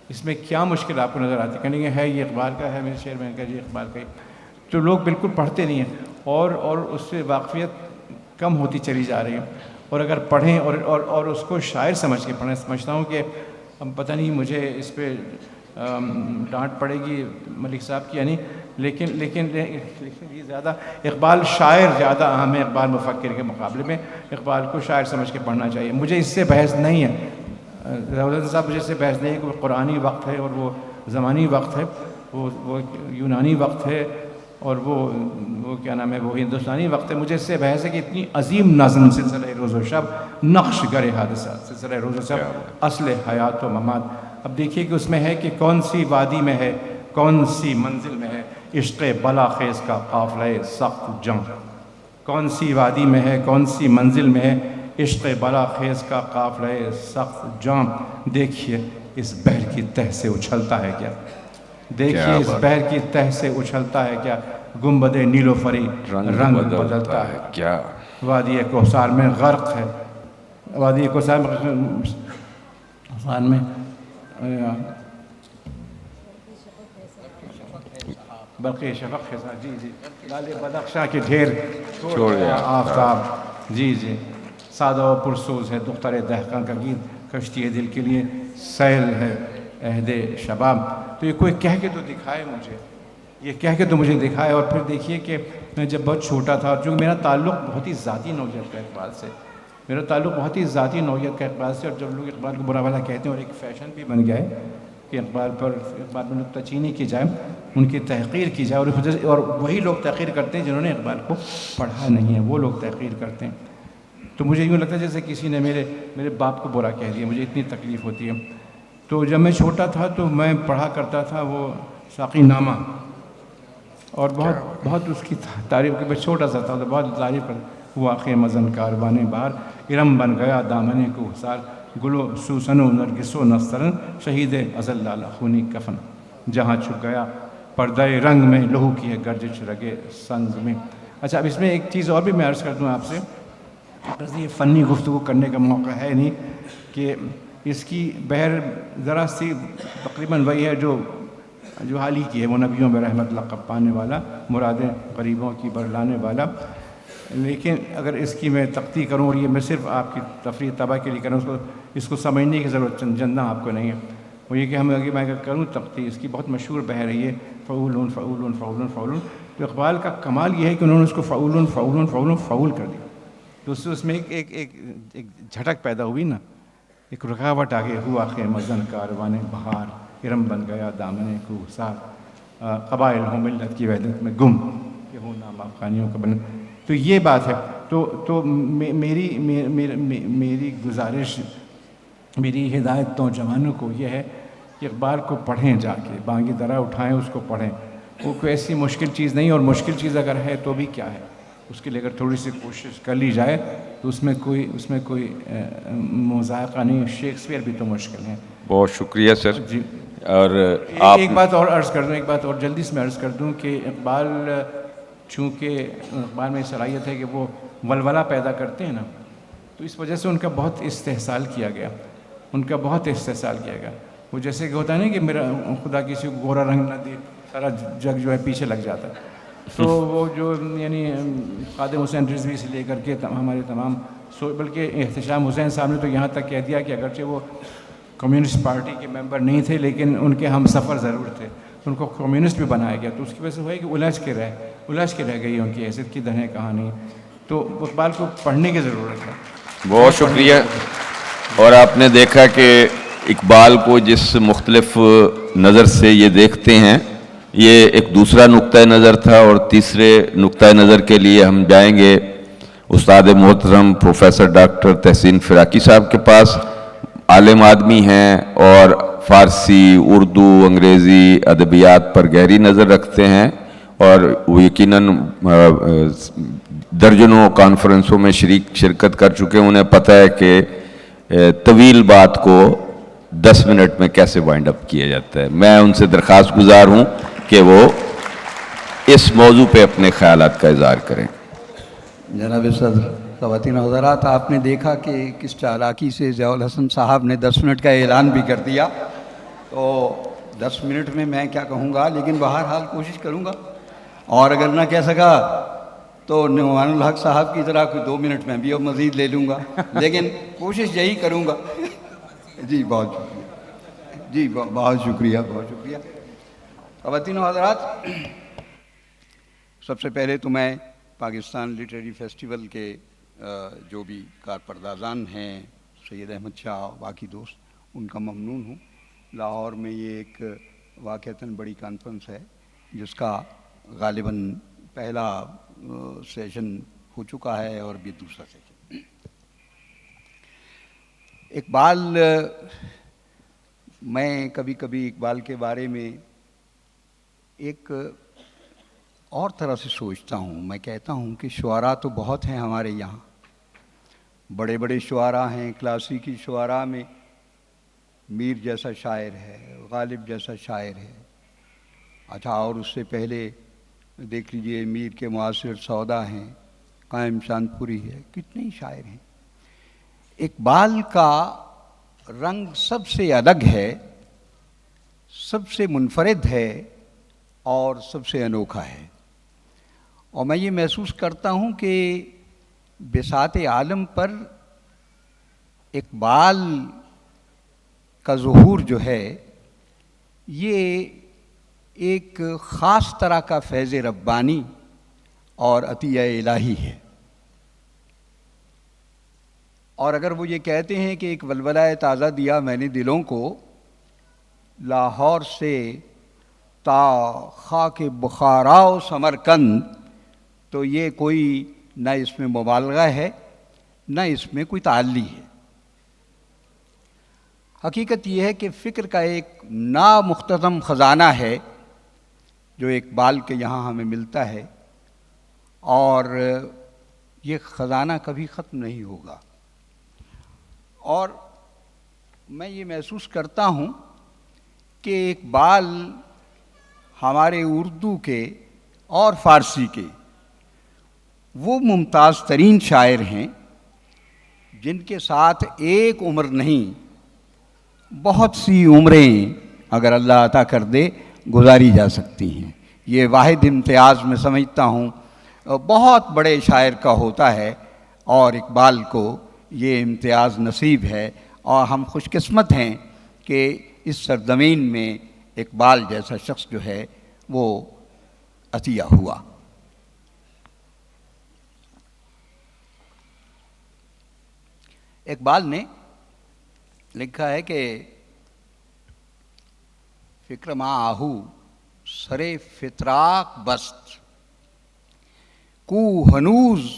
Speaker 3: اس میں کیا مشکل آپ کو نظر آتی؟ کہنے کہ ہے یہ اقبال کا ہے، میرے شعر میں کہا جی اقبال کا ہی۔ تو لوگ بالکل پڑھتے نہیں ہیں اور اس سے واقفیت کم ہوتی چلی جا رہی ہے۔ اور اگر پڑھیں اور اس کو شاعر سمجھ کے پڑھیں، سمجھتا ہوں کہ پتہ نہیں مجھے اس پہ ڈانٹ پڑے گی ملک صاحب کی یعنی، لیکن یہ زیادہ اقبال شاعر زیادہ اہم ہے اقبال مفکر کے مقابلے میں۔ اقبال کو شاعر سمجھ کے پڑھنا چاہیے۔ مجھے اس سے بحث نہیں ہے صاحب، مجھے اس سے بحث نہیں ہے کہ وہ قرآنی وقت ہے اور وہ زمانی وقت ہے، وہ یونانی وقت ہے اور وہ کیا نام ہے، وہ ہندوستانی وقت ہے۔ مجھے اس سے بحث ہے کہ اتنی عظیم نظم سلسلہ روز و شب، نقش گر حادثات، سلسلہ روز و شب، اصل حیات و ممات۔ اب دیکھیے کہ اس میں ہے کہ کون سی وادی میں ہے، کون سی منزل میں ہے عشق بلاخیز کا قافلہ سخت جاں، کون سی وادی میں ہے، کون سی منزل میں ہے عشق بلاخیز کا قافلہ سخت جاں، دیکھیے اس بحر کی تہ سے اچھلتا ہے کیا، دیکھیے اس بحر کی تہ سے اچھلتا ہے کیا، گنبد نیلوفری رنگ بدلتا ہے کیا، وادی کوثر میں غرق ہے، وادی کوثر میں برقِ شفق خزاں، جی جی، لال بدخشاں کے ڈھیر چھوڑ گیا آفتاب، جی جی، سادہ و پرسوز ہے دختر دہقاں کا گیت، کشتی دل کے لیے سیل ہے عہد شباب. تو یہ کوئی کہہ کے تو دکھائے مجھے، یہ کہہ کے تو مجھے دکھائے. اور پھر دیکھیے کہ میں جب بہت چھوٹا تھا، اور چونکہ میرا تعلق بہت ہی ذاتی نوعیت کا اقبال سے، میرا تعلق بہت ہی ذاتی نوعیت کا اقبال سے، اور جب لوگ اقبال کو برا بھلا کہتے ہیں اور ایک فیشن بھی بن گیا ہے کہ اقبال پر نکتہ چینی کی جائے، ان کی تحقیر کی جائے، اور اس وجہ سے، اور وہی لوگ تحقیر کرتے ہیں جنہوں نے اقبال کو پڑھا نہیں ہے، وہ لوگ تحقیر کرتے ہیں. تو مجھے یوں لگتا ہے جیسے کسی نے میرے باپ کو برا کہہ دیا، مجھے اتنی تکلیف ہوتی ہے. تو جب میں چھوٹا تھا تو میں پڑھا کرتا تھا وہ ساقی نامہ، اور بہت اس کی تعریف، کہ میں چھوٹا سا تھا تو بہت تعریف کرتا. واقع مزن کاروان بار، ارم بن گیا دامن کو حسار، گلو سوسن و نرگس و نسترن، شہید ازل لال خونی کفن، جہاں چھپ گیا پردہ رنگ میں لہو کی ہے گرجش رگے سنگ میں. اچھا، اب اس میں ایک چیز اور بھی میں عرض کر دوں آپ سے، بس یہ فنی گفتگو کرنے کا موقع ہے نہیں، کہ اس کی بہر ذرا سی تقریباً وہی ہے جو حال ہی کی ہے، وہ نبیوں میں رحمت لقب پانے والا، مرادیں غریبوں کی برلانے والا. لیکن اگر اس کی میں تختی کروں، اور یہ میں صرف آپ کی تفریح تباہ کے لیے کروں، اس کو سمجھنے کی ضرورت جننا آپ کو نہیں ہے. وہ یہ کہ میں اگر کروں تختی، اس کی بہت مشہور بہر ہے یہ فعولون فعولون فعولون فعولون. تو اقبال کا کمال یہ ہے کہ انہوں نے اس کو فعولون فعولون فعولون فعول کر دیا. تو اس میں ایک جھٹک پیدا ہوئی نا، ایک رکاوٹ آگے ہوا کہ مزن کاروان بہار، ارم بن گیا دامن کو حسار، قبائل ہوں ملت کی وحدت میں گم، یہ ہوں نام افغانیوں کا بن. تو یہ بات ہے. تو میری گزارش، میری ہدایت نوجوانوں کو یہ ہے کہ اقبال کو پڑھیں، جا کے بانگی درا اٹھائیں، اس کو پڑھیں. وہ کوئی ایسی مشکل چیز نہیں، اور مشکل چیز اگر ہے تو بھی کیا ہے، اس کے لیے اگر تھوڑی سی کوشش کر لی جائے تو اس میں کوئی مذائقہ نہیں. شیکسپیئر بھی تو مشکل ہے.
Speaker 1: بہت شکریہ سر.
Speaker 3: جی.
Speaker 1: اور آپ
Speaker 3: ایک بات اور عرض کر دوں، ایک بات اور جلدی سے میں عرض کر دوں کہ اقبال، چونکہ اقبال میں صلاحیت ہے کہ وہ ولولہ پیدا کرتے ہیں نا، تو اس وجہ سے ان کا بہت استحصال کیا گیا، وہ جیسے کہ ہوتا ہے نا کہ میرا خدا کسی کو گورا رنگ نہ دے، سارا جگ جو ہے پیچھے لگ جاتا ہے. تو وہ جو یعنی خادم حسین رضوی سے لے کر کے ہمارے تمام بلکہ احتشام حسین صاحب نے تو یہاں تک کہہ دیا کہ اگرچہ وہ کمیونسٹ پارٹی کے ممبر نہیں تھے لیکن ان کے ہم سفر ضرور تھے، ان کو کمیونسٹ بھی بنایا گیا. تو اس کی وجہ سے ہوا ہے کہ الجھ کے رہ گئی ان کی حیثیت کی دہیں کہانی. تو اقبال کو پڑھنے کی ضرورت ہے.
Speaker 1: بہت شکریہ. اور آپ نے دیکھا کہ اقبال کو جس مختلف نظر سے یہ دیکھتے ہیں، یہ ایک دوسرا نقطۂ نظر تھا. اور تیسرے نقطۂ نظر کے لیے ہم جائیں گے استاد محترم پروفیسر ڈاکٹر تحسین فراقی صاحب کے پاس. عالم آدمی ہیں اور فارسی، اردو، انگریزی ادبیات پر گہری نظر رکھتے ہیں، اور وہ یقیناً درجنوں کانفرنسوں میں شرکت کر چکے ہیں. انہیں پتہ ہے کہ طویل بات کو 10 منٹ میں کیسے وائنڈ اپ کیا جاتا ہے. میں ان سے درخواست گزار ہوں کہ وہ اس موضوع پہ اپنے خیالات کا اظہار کریں.
Speaker 4: جناب صدر، خواتین و حضرات، آپ نے دیکھا کہ کس چالاکی سے ضیاء الحسن صاحب نے 10 منٹ کا اعلان بھی کر دیا. تو 10 منٹ میں میں کیا کہوں گا، لیکن بہرحال کوشش کروں گا، اور اگر نہ کہہ سکا تو نعمان الحق صاحب کی طرح کوئی 2 منٹ میں بھی اور مزید لے لوں گا، لیکن کوشش یہی کروں گا. جی بہت شکریہ، جی بہت شکریہ، بہت شکریہ. خواتین و حضرات، سب سے پہلے تو میں پاکستان لٹریری فیسٹیول کے جو بھی کارپردازان ہیں، سید احمد شاہ، باقی دوست، ان کا ممنون ہوں. لاہور میں یہ ایک واقعتاً بڑی کانفرنس ہے جس کا غالباً پہلا سیشن ہو چکا ہے اور بھی دوسرا سیشن. اقبال، میں کبھی کبھی اقبال کے بارے میں ایک اور طرح سے سوچتا ہوں. میں کہتا ہوں کہ شعراء تو بہت ہیں ہمارے یہاں، بڑے بڑے شعراء ہیں. کلاسیکی شعراء میں میر جیسا شاعر ہے، غالب جیسا شاعر ہے. اچھا، اور اس سے پہلے دیکھ لیجئے میر کے معاصر سودا ہیں، قائم چاند پوری ہے، کتنے ہی شاعر ہیں. اقبال کا رنگ سب سے الگ ہے، سب سے منفرد ہے، اور سب سے انوکھا ہے، اور میں یہ محسوس کرتا ہوں کہ بساط عالم پر اقبال کا ظہور جو ہے یہ ایک خاص طرح کا فیض ربانی اور عطیہ الہی ہے۔ اور اگر وہ یہ کہتے ہیں کہ ایک ولولہ تازہ دیا میں نے دلوں کو، لاہور سے تا خاک بخارا و سمرقند، تو یہ کوئی نہ اس میں مبالغہ ہے نہ اس میں کوئی تعلی ہے۔ حقیقت یہ ہے کہ فکر کا ایک نامختتم خزانہ ہے جو اقبال کے یہاں ہمیں ملتا ہے، اور یہ خزانہ کبھی ختم نہیں ہوگا۔ اور میں یہ محسوس کرتا ہوں کہ اقبال ہمارے اردو کے اور فارسی کے وہ ممتاز ترین شاعر ہیں جن کے ساتھ ایک عمر نہیں، بہت سی عمریں اگر اللہ عطا کر دے گزاری جا سکتی ہیں۔ یہ واحد امتیاز میں سمجھتا ہوں بہت بڑے شاعر کا ہوتا ہے، اور اقبال کو یہ امتیاز نصیب ہے، اور ہم خوش قسمت ہیں کہ اس سرزمین میں اقبال جیسا شخص جو ہے وہ عطیہ ہوا۔ اقبال نے لکھا ہے کہ فکر ما آہو سرے فتراق بست، کو ہنوز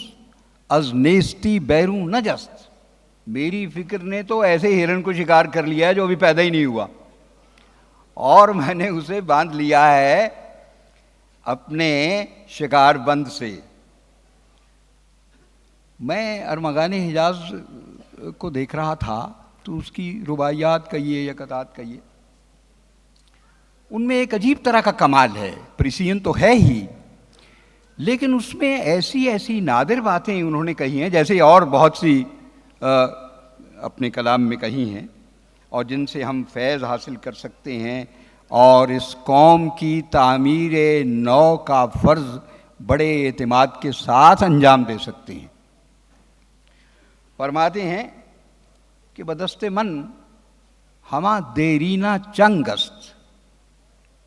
Speaker 4: از نیستی بیرون نجست۔ میری فکر نے تو ایسے ہرن کو شکار کر لیا ہے جو ابھی پیدا ہی نہیں ہوا، اور میں نے اسے باندھ لیا ہے اپنے شکار بند سے۔ میں ارمغان حجاز کو دیکھ رہا تھا تو اس کی رباعیات کہیے یا قطعات کہیے، ان میں ایک عجیب طرح کا کمال ہے، پریسین تو ہے ہی، لیکن اس میں ایسی نادر باتیں انہوں نے کہی ہیں، جیسے اور بہت سی اپنے کلام میں کہی ہیں، اور جن سے ہم فیض حاصل کر سکتے ہیں، اور اس قوم کی تعمیر نو کا فرض بڑے اعتماد کے ساتھ انجام دے سکتے ہیں۔ فرماتے ہیں کہ بدست من ہما دیرینہ چنگ است۔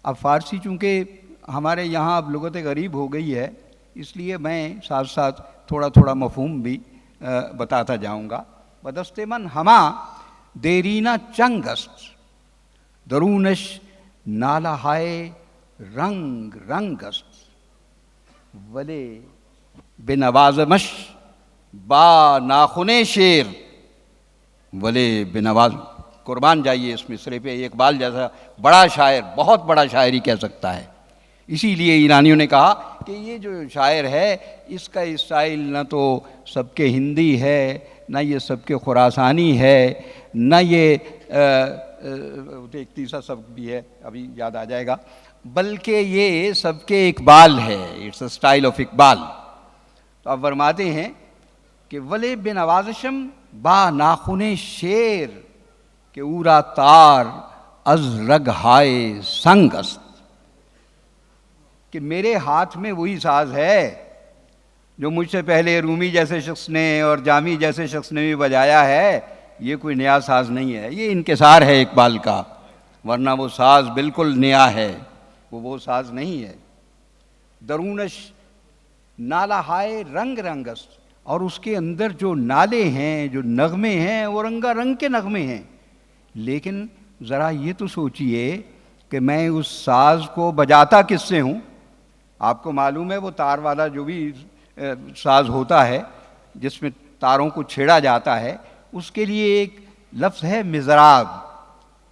Speaker 4: اب فارسی چونکہ ہمارے یہاں اب لغت غریب ہو گئی ہے، اس لیے میں ساتھ ساتھ تھوڑا مفہوم بھی بتاتا جاؤں گا۔ بدست من ہما دیرینہ چنگ است، درونش نالہ ہائے رنگ رنگ است، ولے بنوازمش با ناخن شیر، ولے بنواز۔ قربان جائیے اس مصرے پہ، اقبال جیسا بڑا شاعر بہت بڑا شاعری کہہ سکتا ہے۔ اسی لیے ایرانیوں نے کہا کہ یہ جو شاعر ہے اس کا اسٹائل نہ تو سب کے ہندی ہے، نہ یہ سب کے خراسانی ہے، نہ یہ ایک تیسرا سبق بھی ہے ابھی یاد آ جائے گا، بلکہ یہ سب کے اقبال ہے، it's a style of Iqbal. تو اب فرماتے ہیں کہ ولے بنوازشم با ناخن شیر، کہ اورا تار از رگ ہائے سنگ است، کہ میرے ہاتھ میں وہی ساز ہے جو مجھ سے پہلے رومی جیسے شخص نے اور جامی جیسے شخص نے بھی بجایا ہے، یہ کوئی نیا ساز نہیں ہے، یہ انکسار ہے اقبال کا، ورنہ وہ ساز بالکل نیا ہے، وہ ساز نہیں ہے۔ درونش نالہ ہائے رنگ رنگ است، اور اس کے اندر جو نالے ہیں، جو نغمے ہیں، وہ رنگا رنگ کے نغمے ہیں، لیکن ذرا یہ تو سوچئے کہ میں اس ساز کو بجاتا کس سے ہوں؟ آپ کو معلوم ہے وہ تار والا جو بھی ساز ہوتا ہے جس میں تاروں کو چھیڑا جاتا ہے، اس کے لیے ایک لفظ ہے مضراب۔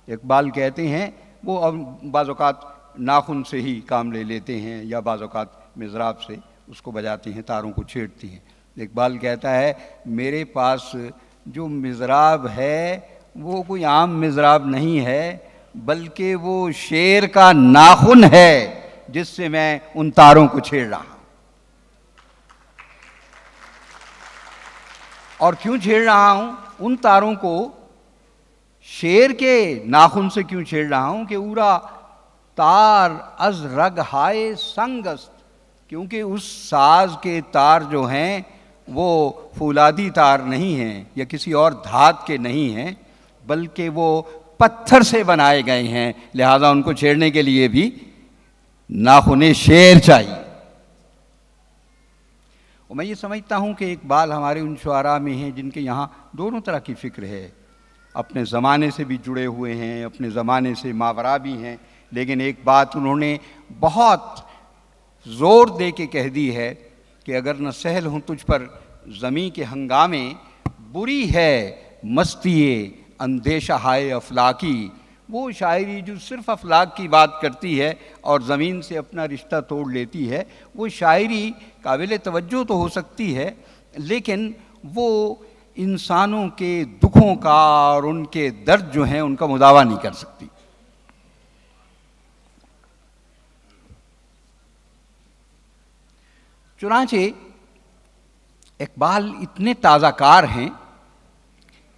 Speaker 4: اقبال کہتے ہیں وہ بعض اوقات ناخن سے ہی کام لے لیتے ہیں یا بعض اوقات مضراب سے اس کو بجاتے ہیں، تاروں کو چھیڑتی ہیں۔ اقبال کہتا ہے میرے پاس جو مضراب ہے وہ کوئی عام مضراب نہیں ہے، بلکہ وہ شیر کا ناخن ہے جس سے میں ان تاروں کو چھیڑ رہا ہوں۔ اور کیوں چھیڑ رہا ہوں ان تاروں کو؟ شیر کے ناخن سے کیوں چھیڑ رہا ہوں کہ اورا تار از رگ ہائے سنگ است، کیونکہ اس ساز کے تار جو ہیں وہ فولادی تار نہیں ہیں یا کسی اور دھات کے نہیں ہیں، بلکہ وہ پتھر سے بنائے گئے ہیں، لہذا ان کو چھیڑنے کے لیے بھی ناخن شیر چاہیے۔ اور میں یہ سمجھتا ہوں کہ اقبال ہمارے ان شعراء میں ہیں جن کے یہاں دونوں طرح کی فکر ہے، اپنے زمانے سے بھی جڑے ہوئے ہیں، اپنے زمانے سے ماورا بھی ہیں، لیکن ایک بات انہوں نے بہت زور دے کے کہہ دی ہے کہ اگر نہ سہل ہوں تجھ پر زمیں کے ہنگامے، بری ہے مستی اندیشہ ہائے افلاکی۔ وہ شاعری جو صرف افلاک کی بات کرتی ہے اور زمین سے اپنا رشتہ توڑ لیتی ہے، وہ شاعری قابل توجہ تو ہو سکتی ہے، لیکن وہ انسانوں کے دکھوں کا اور ان کے درد جو ہیں ان کا مداوع نہیں کر سکتی۔ چنانچہ اقبال اتنے تازہ کار ہیں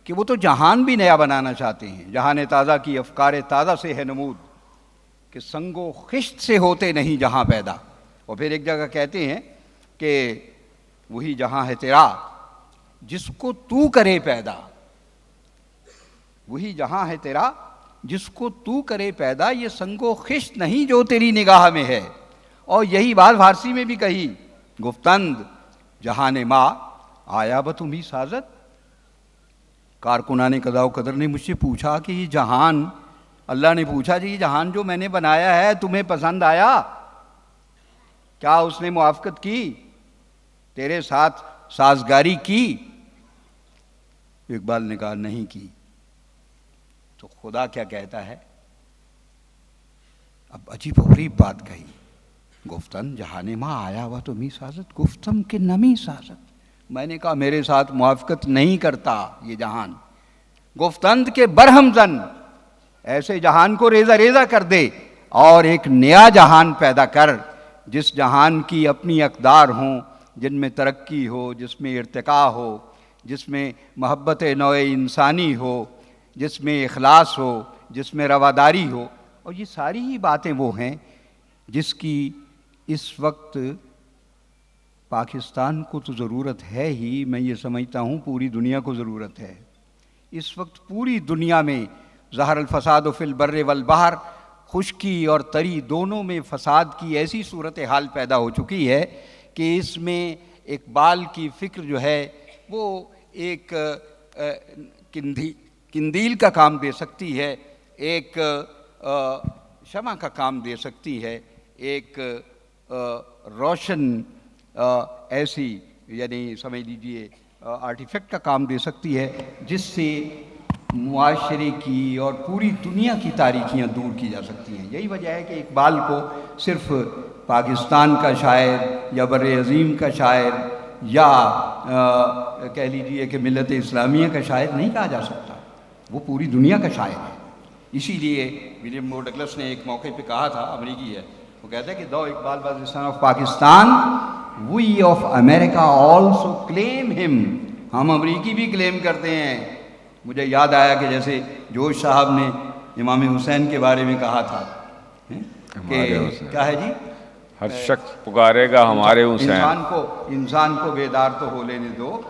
Speaker 4: کہ وہ تو جہان بھی نیا بنانا چاہتے ہیں۔ جہان تازہ کی افکار تازہ سے ہے نمود، کہ سنگ و خشت سے ہوتے نہیں جہاں پیدا۔ اور پھر ایک جگہ کہتے ہیں کہ وہی جہاں ہے تیرا جس کو تو کرے پیدا، وہی جہاں ہے تیرا جس کو تو کرے پیدا، یہ سنگ و خشت نہیں جو تیری نگاہ میں ہے۔ اور یہی بات فارسی میں بھی کہی، گفتند جہان ما آیا بہ تمہیں سازت۔ کارکنان قضا و قدر نے مجھ سے پوچھا کہ یہ جہان، اللہ نے پوچھا جی یہ جہان جو میں نے بنایا ہے تمہیں پسند آیا؟ کیا اس نے موافقت کی، تیرے ساتھ سازگاری کی؟ اقبال نے کہا نہیں کی۔ تو خدا کیا کہتا ہے؟ اب عجیب و غریب بات کہی، گفتن جہان ما آیا ہوا تمہیں سازت، گفتم کہ نمی سازت۔ میں نے کہا میرے ساتھ موافقت نہیں کرتا یہ جہان۔ گفتند کے برہم زن، ایسے جہان کو ریزہ ریزہ کر دے اور ایک نیا جہان پیدا کر، جس جہان کی اپنی اقدار ہوں، جن میں ترقی ہو، جس میں ارتقاء ہو، جس میں محبت نوع انسانی ہو، جس میں اخلاص ہو، جس میں رواداری ہو۔ اور یہ ساری ہی باتیں وہ ہیں جس کی اس وقت پاکستان کو تو ضرورت ہے ہی، میں یہ سمجھتا ہوں پوری دنیا کو ضرورت ہے۔ اس وقت پوری دنیا میں ظہر الفساد فی البر والبحر، خشکی اور تری دونوں میں فساد کی ایسی صورتحال پیدا ہو چکی ہے کہ اس میں اقبال کی فکر جو ہے وہ ایک قندیل کا کام دے سکتی ہے، ایک شمع کا کام دے سکتی ہے، ایک روشن ایسی یعنی سمجھ لیجئے آرٹیفیکٹ کا کام دے سکتی ہے، جس سے معاشرے کی اور پوری دنیا کی تاریکیاں دور کی جا سکتی ہیں۔ یہی وجہ ہے کہ اقبال کو صرف پاکستان کا شاعر یا بر عظیم کا شاعر یا کہہ لیجئے کہ ملت اسلامیہ کا شاعر نہیں کہا جا سکتا، وہ پوری دنیا کا شاعر ہے۔ اسی لیے ولیم مور ڈگلس نے ایک موقع پہ کہا تھا، امریکی ہے، وہ کہتا ہے کہ دو Iqbal was the son of Pakistan, we of America also claim him, ہم امریکی بھی کلیم کرتے ہیں۔ مجھے یاد آیا کہ جیسے جوش صاحب نے امام حسین کے بارے میں کہا تھا کہ کیا ہے جی،
Speaker 5: ہر شخص پکارے گا ہمارے حسین،
Speaker 4: انسان کو بیدار تو ہو لینے دو،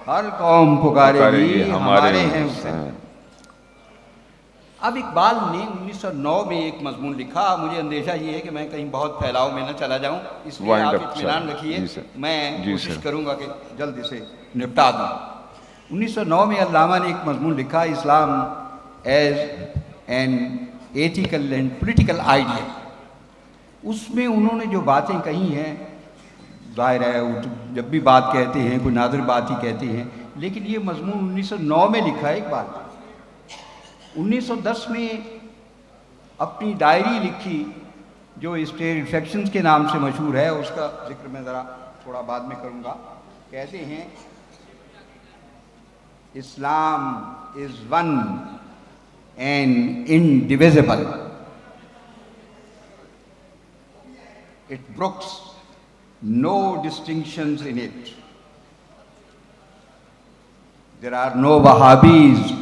Speaker 4: ہر قوم پکارے گی ہمارے ہیں حسین۔ اب اقبال نے 1909 میں ایک مضمون لکھا، مجھے اندیشہ یہ ہے کہ میں کہیں بہت پھیلاؤ میں نہ چلا جاؤں، اس لیے آپ اطمینان رکھیے، میں کوشش کروں گا کہ جلد اسے نپٹا دوں۔ 1909 میں علامہ نے ایک مضمون لکھا، Islam as an ethical and political idea. اس میں انہوں نے جو باتیں کہی ہیں، ظاہر ہے جب بھی بات کہتے ہیں کوئی نادر بات ہی کہتے ہیں، لیکن یہ مضمون 1909 میں لکھا ہے اقبال۔ 1910 میں اپنی ڈائری لکھی جو اسٹیٹ ریفلیکشنز کے نام سے مشہور ہے، اس کا ذکر میں ذرا تھوڑا بعد میں کروں گا۔ کہتے ہیں Islam is one and indivisible, it brooks no distinctions in it. There are no Wahhabis,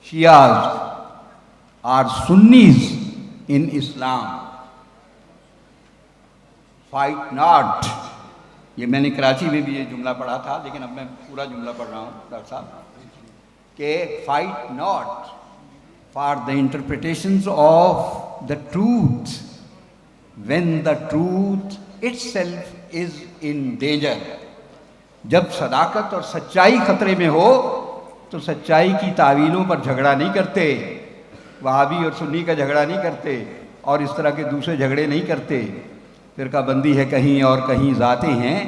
Speaker 4: Shias or Sunnis in Islam. Fight not. یہ میں نے کراچی میں بھی یہ جملہ پڑھا تھا, لیکن اب میں پورا جملہ پڑھ رہا ہوں ڈاکٹر صاحب, کہ fight not for the interpretations of the truth when the truth itself is in danger. جب صداقت اور سچائی خطرے میں ہو تو سچائی کی تعویلوں پر جھگڑا نہیں کرتے, وہابی اور سنی کا جھگڑا نہیں کرتے, اور اس طرح کے دوسرے جھگڑے نہیں کرتے. فرقہ بندی ہے کہیں اور کہیں ذاتیں ہیں,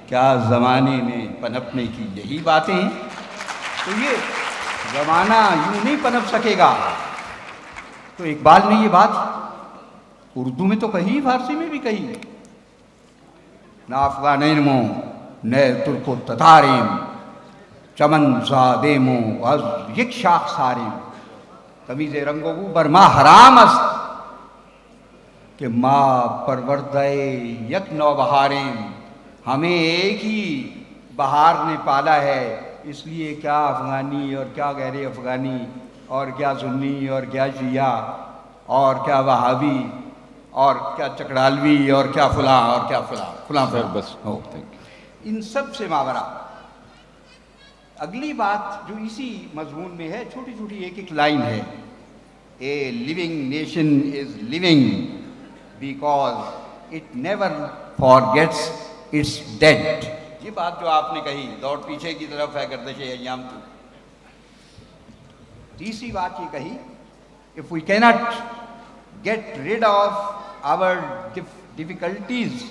Speaker 4: کیا زمانے میں پنپنے کی یہی باتیں ہیں. تو یہ زمانہ یوں نہیں پنپ سکے گا. تو اقبال نے یہ بات اردو میں تو کہی, فارسی میں بھی کہی, نہ افغانیموں نہ ترک و تتاریم چمن زادیموں از یک شاخ ساریم تمیز رنگو برما حرام است کہ ماں پروردہ یک نو بہاریں. ہمیں ایک ہی بہار نے پالا ہے, اس لیے کیا افغانی اور کیا غیر افغانی اور کیا سنی اور کیا شیعہ اور کیا وہابی اور کیا چکڑالوی اور کیا فلاں اور کیا فلاں فلاں فلاں
Speaker 5: بس
Speaker 4: ہو. ان سب سے ماورا اگلی بات جو اسی مضمون میں ہے, چھوٹی چھوٹی ایک ایک لائن ہے. A living nation is living because it never forgets its dead. یہ بات جو آپ نے کہی, دوڑ پیچھے کی طرف ہے گردش ایام تو. تیسری بات یہ کہی, if we cannot get rid of our difficulties,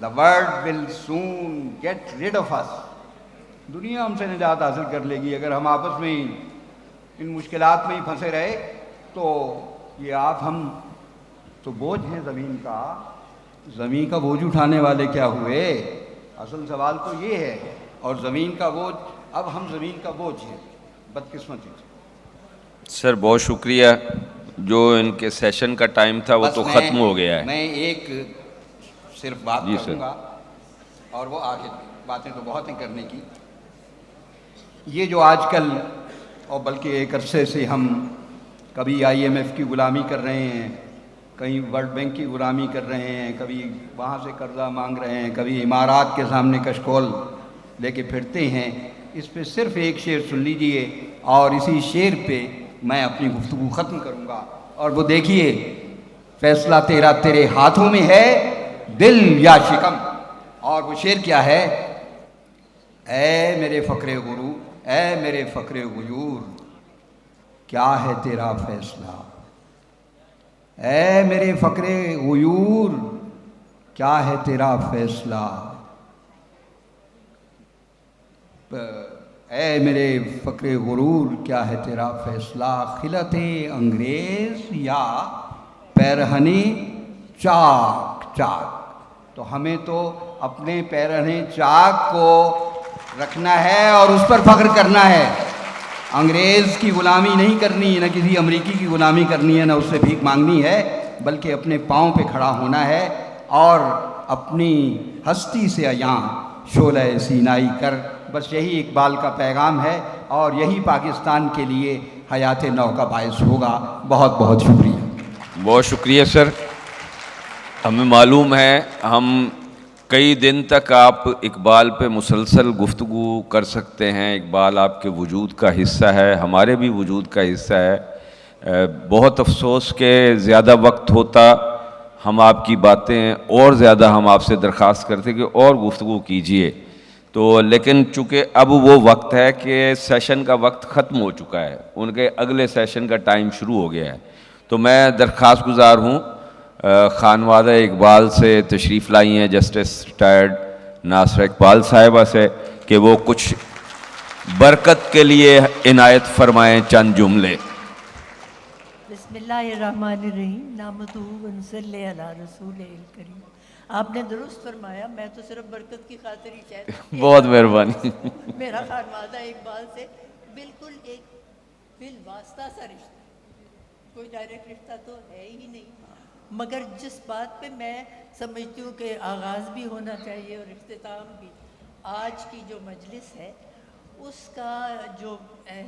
Speaker 4: the world will soon get rid of us. دنیا ہم سے نجات حاصل کر لے گی اگر ہم آپس میں ہی ان مشکلات میں ہی پھنسے رہے. تو یہ آپ ہم تو بوجھ ہیں زمین کا, زمین کا بوجھ اٹھانے والے کیا ہوئے؟ اصل سوال تو یہ ہے. اور زمین کا بوجھ, اب ہم زمین کا بوجھ ہیں, بدقسمتی.
Speaker 1: سر بہت شکریہ. جو ان کے سیشن کا ٹائم تھا وہ تو ختم ہو گیا ہے.
Speaker 4: میں ایک صرف بات
Speaker 1: جی سر.
Speaker 4: کروں گا, اور وہ آگے باتیں تو بہت ہیں کرنے کی. یہ جو آج کل, اور بلکہ ایک عرصے سے ہم کبھی IMF کی غلامی کر رہے ہیں, کہیں ورلڈ بینک کی غلامی کر رہے ہیں, کبھی وہاں سے قرضہ مانگ رہے ہیں, کبھی امارات کے سامنے کشکول لے کے پھرتے ہیں. اس پہ صرف ایک شعر سن لیجئے, اور اسی شعر پہ میں اپنی گفتگو ختم کروں گا. اور وہ دیکھیے, فیصلہ تیرا تیرے ہاتھوں میں ہے, دل یا شکم. اور وہ شعر کیا ہے؟ اے میرے فقر غرور, اے میرے فقر غیور, کیا ہے تیرا فیصلہ. اے میرے فقر غیور, کیا ہے تیرا فیصلہ. اے میرے فقر غرور, کیا ہے تیرا فیصلہ. خلعت انگریز یا پیرہن چاک چاک. تو ہمیں تو اپنے پیرہن چاک کو رکھنا ہے اور اس پر فخر کرنا ہے. انگریز کی غلامی نہیں کرنی, نہ کسی امریکی کی غلامی کرنی ہے, نہ اس سے بھیک مانگنی ہے, بلکہ اپنے پاؤں پہ کھڑا ہونا ہے اور اپنی ہستی سے عیاں شعلہ سینائی کر. بس یہی اقبال کا پیغام ہے, اور یہی پاکستان کے لیے حیات نو کا باعث ہوگا. بہت بہت شکریہ.
Speaker 1: بہت شکریہ سر. ہمیں معلوم ہے ہم کئی دن تک آپ اقبال پہ مسلسل گفتگو کر سکتے ہیں. اقبال آپ کے وجود کا حصہ ہے, ہمارے بھی وجود کا حصہ ہے. بہت افسوس کہ زیادہ وقت ہوتا ہم آپ کی باتیں اور زیادہ ہم آپ سے درخواست کرتے کہ اور گفتگو کیجئے. تو لیکن چونکہ اب وہ وقت ہے کہ سیشن کا وقت ختم ہو چکا ہے, ان کے اگلے سیشن کا ٹائم شروع ہو گیا ہے. تو میں درخواست گزار ہوں خانوادہ اقبال سے تشریف لائی ہیں جسٹس ریٹائرڈ ناصرہ اقبال صاحبہ سے, کہ وہ کچھ برکت کے لیے عنایت فرمائیں چند جملے.
Speaker 6: بسم اللہ الرحمن الرحیم. نحمدہ و نصلی علی رسول الکریم. آپ نے درست فرمایا, میں تو صرف برکت کی خاطر ہی چاہتا ہوں.
Speaker 1: بہت مہربانی.
Speaker 6: میرا خانوادہ اقبال سے بالکل ایک بالواسطہ سا رشتہ, کوئی ڈائریکٹ رشتہ تو ہے ہی نہیں. مگر جس بات پہ میں سمجھتی ہوں کہ آغاز بھی ہونا چاہیے اور اختتام بھی, آج کی جو مجلس ہے اس کا جو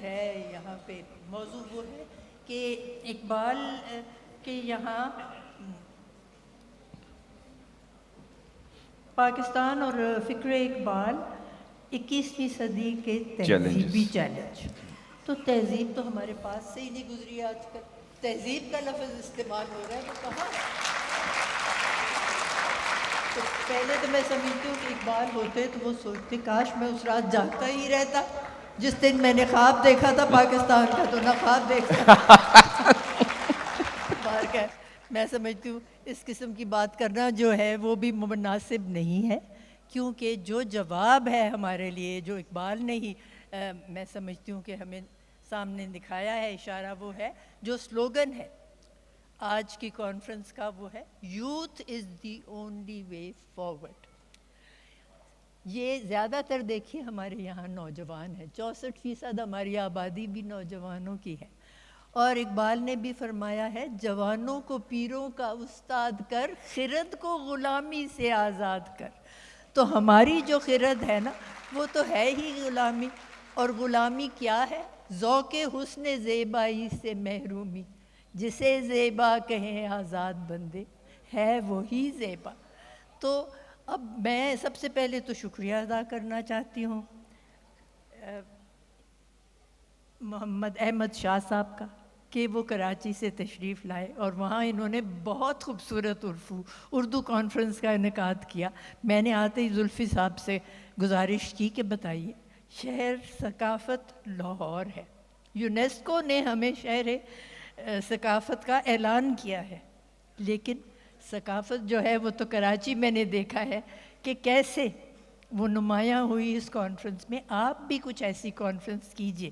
Speaker 6: ہے یہاں پہ موضوع وہ ہے کہ اقبال کے یہاں پاکستان اور فکر اقبال 21ویں صدی کے تہذیبی چیلنج. تو تہذیب تو ہمارے پاس سے ہی نہیں گزری آج کل. تہذیب کا لفظ استعمال ہو رہا ہے تو کہاں؟ تو پہلے تو میں سمجھتی ہوں کہ اقبال ہوتے تو وہ سوچتے کاش میں اس رات جاگتا ہی رہتا جس دن میں نے خواب دیکھا تھا پاکستان کا، تو نہ خواب دیکھتا. میں سمجھتی ہوں اس قسم کی بات کرنا جو ہے وہ بھی مناسب نہیں ہے، کیونکہ جو جواب ہے ہمارے لیے جو اقبال نے ہی میں سمجھتی ہوں کہ ہمیں سامنے دکھایا ہے، اشارہ وہ ہے جو سلوگن ہے آج کی کانفرنس کا، وہ ہے youth is the only way forward. یہ زیادہ تر دیکھیے ہمارے یہاں نوجوان ہیں، 64% ہماری آبادی بھی نوجوانوں کی ہے. اور اقبال نے بھی فرمایا ہے جوانوں کو پیروں کا استاد کر، خرد کو غلامی سے آزاد کر. تو ہماری جو خرد ہے نا وہ تو ہے ہی غلامی. اور غلامی کیا ہے؟ ذوق حسن زیبائی سے محرومی. جسے زیبا کہیں آزاد بندے، ہے وہی زیبا. تو اب میں سب سے پہلے تو شکریہ ادا کرنا چاہتی ہوں محمد احمد شاہ صاحب کا کہ وہ کراچی سے تشریف لائے اور وہاں انہوں نے بہت خوبصورت اردو کانفرنس کا انعقاد کیا. میں نے آتے ہی زلفی صاحب سے گزارش کی کہ بتائیے شہر ثقافت لاہور ہے، یونیسکو نے ہمیں شہر ثقافت کا اعلان کیا ہے، لیکن ثقافت جو ہے وہ تو کراچی میں نے دیکھا ہے کہ کیسے وہ نمایاں ہوئی اس کانفرنس میں. آپ بھی کچھ ایسی کانفرنس کیجئے.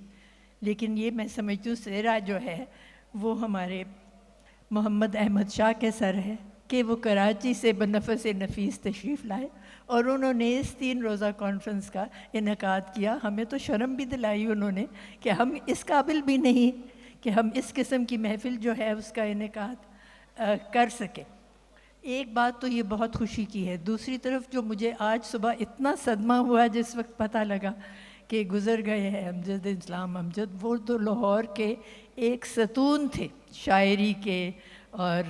Speaker 6: لیکن یہ میں سمجھتی ہوں سہرا جو ہے وہ ہمارے محمد احمد شاہ کے سر ہے کہ وہ کراچی سے بنفس نفیس تشریف لائے اور انہوں نے اس 3 روزہ کانفرنس کا انعقاد کیا. ہمیں تو شرم بھی دلائی انہوں نے کہ ہم اس قابل بھی نہیں کہ ہم اس قسم کی محفل جو ہے اس کا انعقاد کر سکیں. ایک بات تو یہ بہت خوشی کی ہے. دوسری طرف جو مجھے آج صبح اتنا صدمہ ہوا جس وقت پتہ لگا کہ گزر گئے ہیں امجد اسلام امجد، وہ تو لاہور کے ایک ستون تھے شاعری کے اور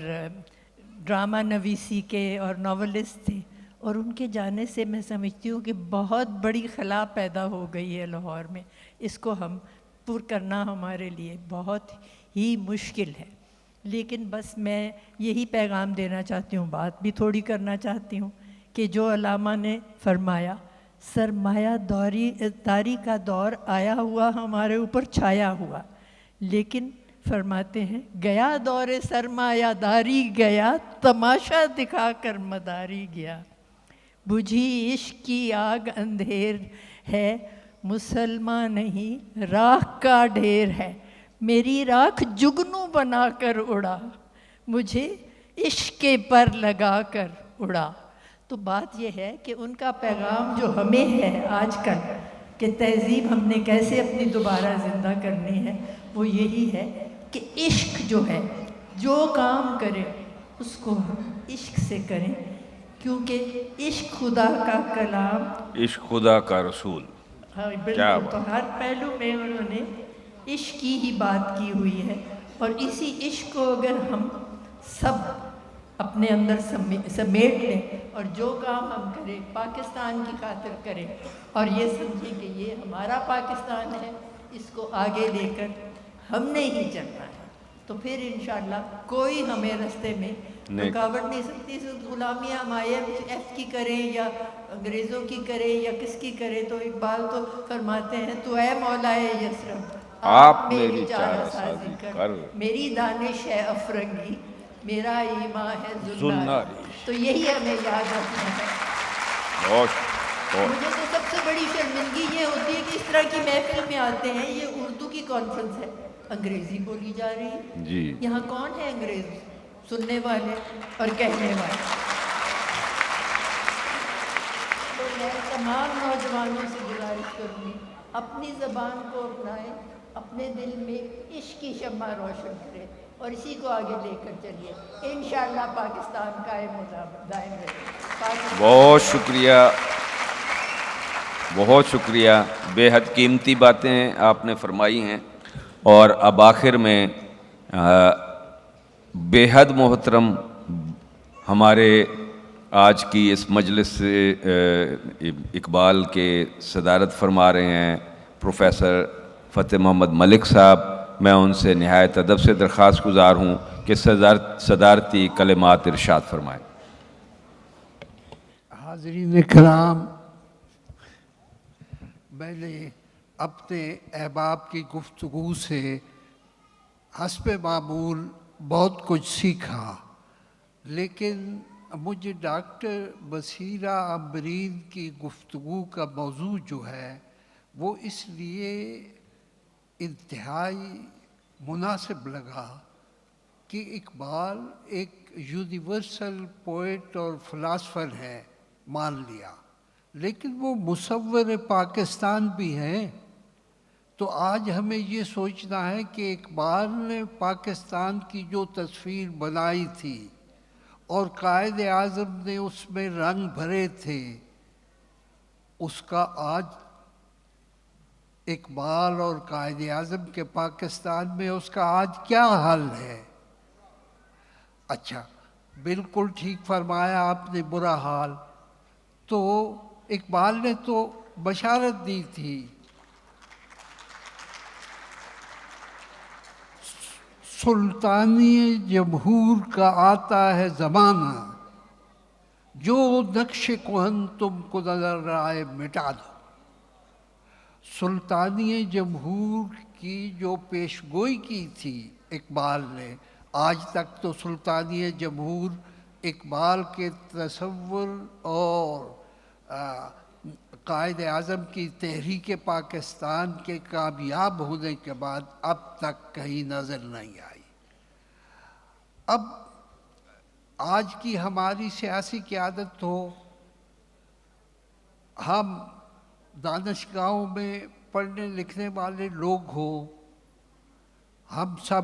Speaker 6: ڈرامہ نویسی کے اور ناولسٹ تھے، اور ان کے جانے سے میں سمجھتی ہوں کہ بہت بڑی خلا پیدا ہو گئی ہے لاہور میں. اس کو ہم پر کرنا ہمارے لیے بہت ہی مشکل ہے. لیکن بس میں یہی پیغام دینا چاہتی ہوں، بات بھی تھوڑی کرنا چاہتی ہوں کہ جو علامہ نے فرمایا سرمایہ داری کا دور آیا ہوا ہمارے اوپر چھایا ہوا، لیکن فرماتے ہیں گیا دور سرمایہ داری گیا، تماشا دکھا کر مداری گیا. بجھی عشق کی آگ اندھیر ہے، مسلمان نہیں راکھ کا ڈھیر ہے. میری راکھ جگنو بنا کر اڑا، مجھے عشق کے پر لگا کر اڑا. تو بات یہ ہے کہ ان کا پیغام جو ہمیں ہے آج کل کہ تہذیب ہم نے کیسے اپنی دوبارہ زندہ کرنی ہے، وہ یہی ہے کہ عشق جو ہے، جو کام کرے اس کو ہم عشق سے کریں، کیونکہ عشق خدا کا کلام،
Speaker 5: عشق خدا کا رسول.
Speaker 6: ہاں بالکل. تو ہر پہلو میں انہوں نے عشق کی ہی بات کی ہوئی ہے، اور اسی عشق کو اگر ہم سب اپنے اندر سمیٹ لیں اور جو کام ہم کریں پاکستان کی خاطر کریں اور یہ سمجھیں کہ یہ ہمارا پاکستان ہے، اس کو آگے لے کر ہم نے ہی چلنا ہے، تو پھر انشاءاللہ کوئی ہمیں رستے میں رکاوٹ نہیں سکتی. غلامیاں ہم IMF کی کریں یا انگریزوں کی کریں یا کس کی کریں، تو اقبال تو فرماتے ہیں تو اے مولائے یسرب آپ میری چارہ سازی کر، میری دانش ہے افرنگی، میرا ایمان ہے زناری. تو یہی ہمیں یاد رکھنا ہے. مجھے تو سب سے بڑی شرمندگی یہ ہوتی ہے کہ اس طرح کی محفل میں آتے ہیں، یہ اردو کی کانفرنس ہے، انگریزی بولی جا رہی ہے.
Speaker 5: جی
Speaker 6: یہاں کون ہے انگریز؟ سننے والے اور کہنے والے. تو میں تمام نوجوانوں سے گزارش کروں گی اپنی زبان کو اپنائیں، اپنے دل میں عشق کی شمع روشن کریں اور اسی کو آگے لے کر چلیے. انشاءاللہ پاکستان قائم و دائم رہے.
Speaker 5: بہت شکریہ، بہت شکریہ. بے حد قیمتی باتیں آپ نے فرمائی ہیں. اور اب آخر میں بے حد محترم ہمارے آج کی اس مجلس سے اقبال کے صدارت فرما رہے ہیں پروفیسر فتح محمد ملک صاحب. میں ان سے نہایت ادب سے درخواست گزار ہوں کہ صدارتی کلمات ارشاد فرمائیں.
Speaker 7: حاضرین کرام، میں نے اپنے احباب کی گفتگو سے حسب معمول بہت کچھ سیکھا، لیکن مجھے ڈاکٹر بصیرہ عمرین کی گفتگو کا موضوع جو ہے وہ اس لیے انتہائی مناسب لگا کہ اقبال ایک یونیورسل پوئٹ اور فلاسفر ہے، مان لیا، لیکن وہ مصور پاکستان بھی ہیں. تو آج ہمیں یہ سوچنا ہے کہ اقبال نے پاکستان کی جو تصویر بنائی تھی اور قائد اعظم نے اس میں رنگ بھرے تھے، اس کا آج اقبال اور قائد اعظم کے پاکستان میں اس کا آج کیا حال ہے؟ اچھا، بالکل ٹھیک فرمایا آپ نے، برا حال. تو اقبال نے تو بشارت دی تھی، سلطانی جمہور کا آتا ہے زمانہ، جو نقش کہن تم کو نظر آئے مٹا دو. سلطانی جمہور کی جو پیش گوئی کی تھی اقبال نے، آج تک تو سلطانی جمہور اقبال کے تصور اور قائد اعظم کی تحریک پاکستان کے کامیاب ہونے کے بعد اب تک کہیں نظر نہیں آئی. اب آج کی ہماری سیاسی قیادت ہو، ہم دانشگاہوں میں پڑھنے لکھنے والے لوگ ہوں، ہم سب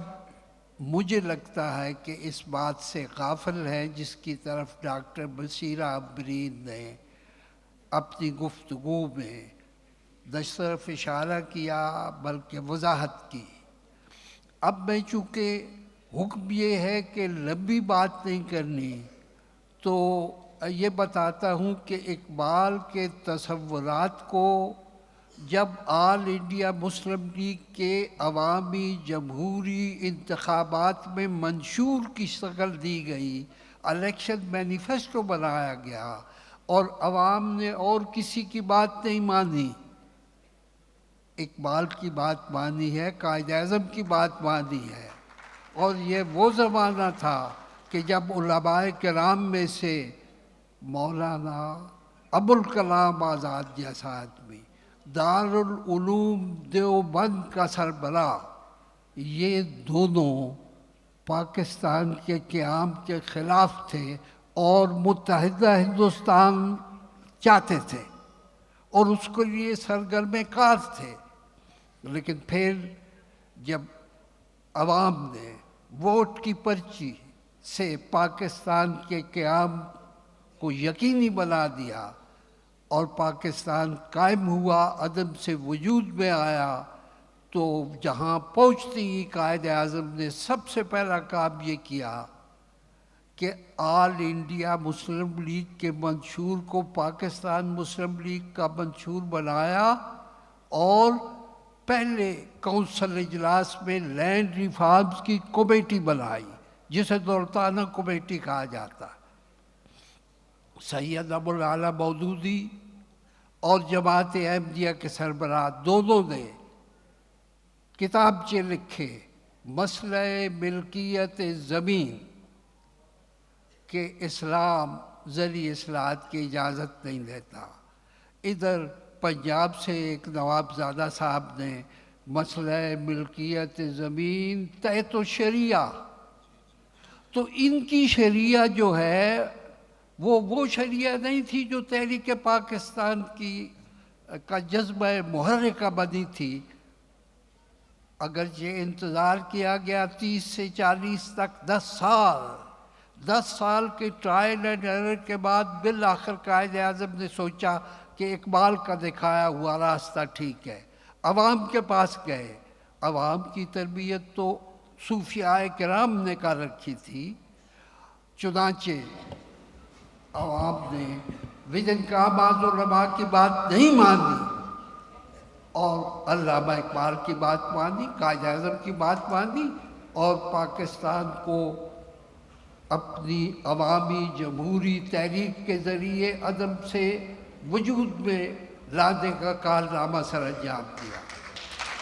Speaker 7: مجھے لگتا ہے کہ اس بات سے غافل ہیں جس کی طرف ڈاکٹر بصیرہ عمرین نے اپنی گفتگو میں نہ صرف اشارہ کیا بلکہ وضاحت کی. اب میں چونکہ حکم یہ ہے کہ لمبی بات نہیں کرنی، تو یہ بتاتا ہوں کہ اقبال کے تصورات کو جب آل انڈیا مسلم لیگ کے عوامی جمہوری انتخابات میں منشور کی شکل دی گئی، الیکشن مینیفیسٹو بنایا گیا اور عوام نے اور کسی کی بات نہیں مانی، اقبال کی بات مانی ہے، قائد اعظم کی بات مانی ہے. اور یہ وہ زمانہ تھا کہ جب علماء کرام میں سے مولانا ابوالکلام آزاد جیسا آدمی، دارالعلوم دیوبند کا سربراہ، یہ دونوں پاکستان کے قیام کے خلاف تھے اور متحدہ ہندوستان چاہتے تھے اور اس کے لیے سرگرم کار تھے. لیکن پھر جب عوام نے ووٹ کی پرچی سے پاکستان کے قیام کو یقینی بنا دیا اور پاکستان قائم ہوا، عدم سے وجود میں آیا، تو جہاں پہنچتی ہی قائد اعظم نے سب سے پہلا کام یہ کیا کہ آل انڈیا مسلم لیگ کے منشور کو پاکستان مسلم لیگ کا منشور بنایا اور پہلے کونسل اجلاس میں لینڈ ریفارمز کی کمیٹی بنائی جسے دولتانہ کمیٹی کہا جاتا ہے. سید ابو العلا مودودی اور جماعت احمدیہ کے سربراہ دونوں نے کتابچے لکھے مسئلہ ملکیت زمین کہ اسلام زرعی اصلاحات کی اجازت نہیں دیتا. ادھر پنجاب سے ایک نواب زادہ صاحب نے مسئلہ ملکیت زمین تحت و شریعہ. تو ان کی شریعہ جو ہے وہ شریعہ نہیں تھی جو تحریک پاکستان کا جذبہ محرکہ بنی تھی. اگرچہ انتظار کیا گیا 30 سے 40 تک 10 سال کے ٹرائل اینڈ ایرر کے بعد بالآخر قائد اعظم نے سوچا کہ اقبال کا دکھایا ہوا راستہ ٹھیک ہے. عوام کے پاس گئے. عوام کی تربیت تو صوفیاء کرام نے کر رکھی تھی، چنانچہ عوام نے وزن کا بعض علماء کی بات نہیں مانی اور علامہ اقبال کی بات مانی، قائد اعظم کی بات مانی، اور پاکستان کو اپنی عوامی جمہوری تحریک کے ذریعے عدم سے وجود میں لانے کا کارنامہ سر انجام دیا۔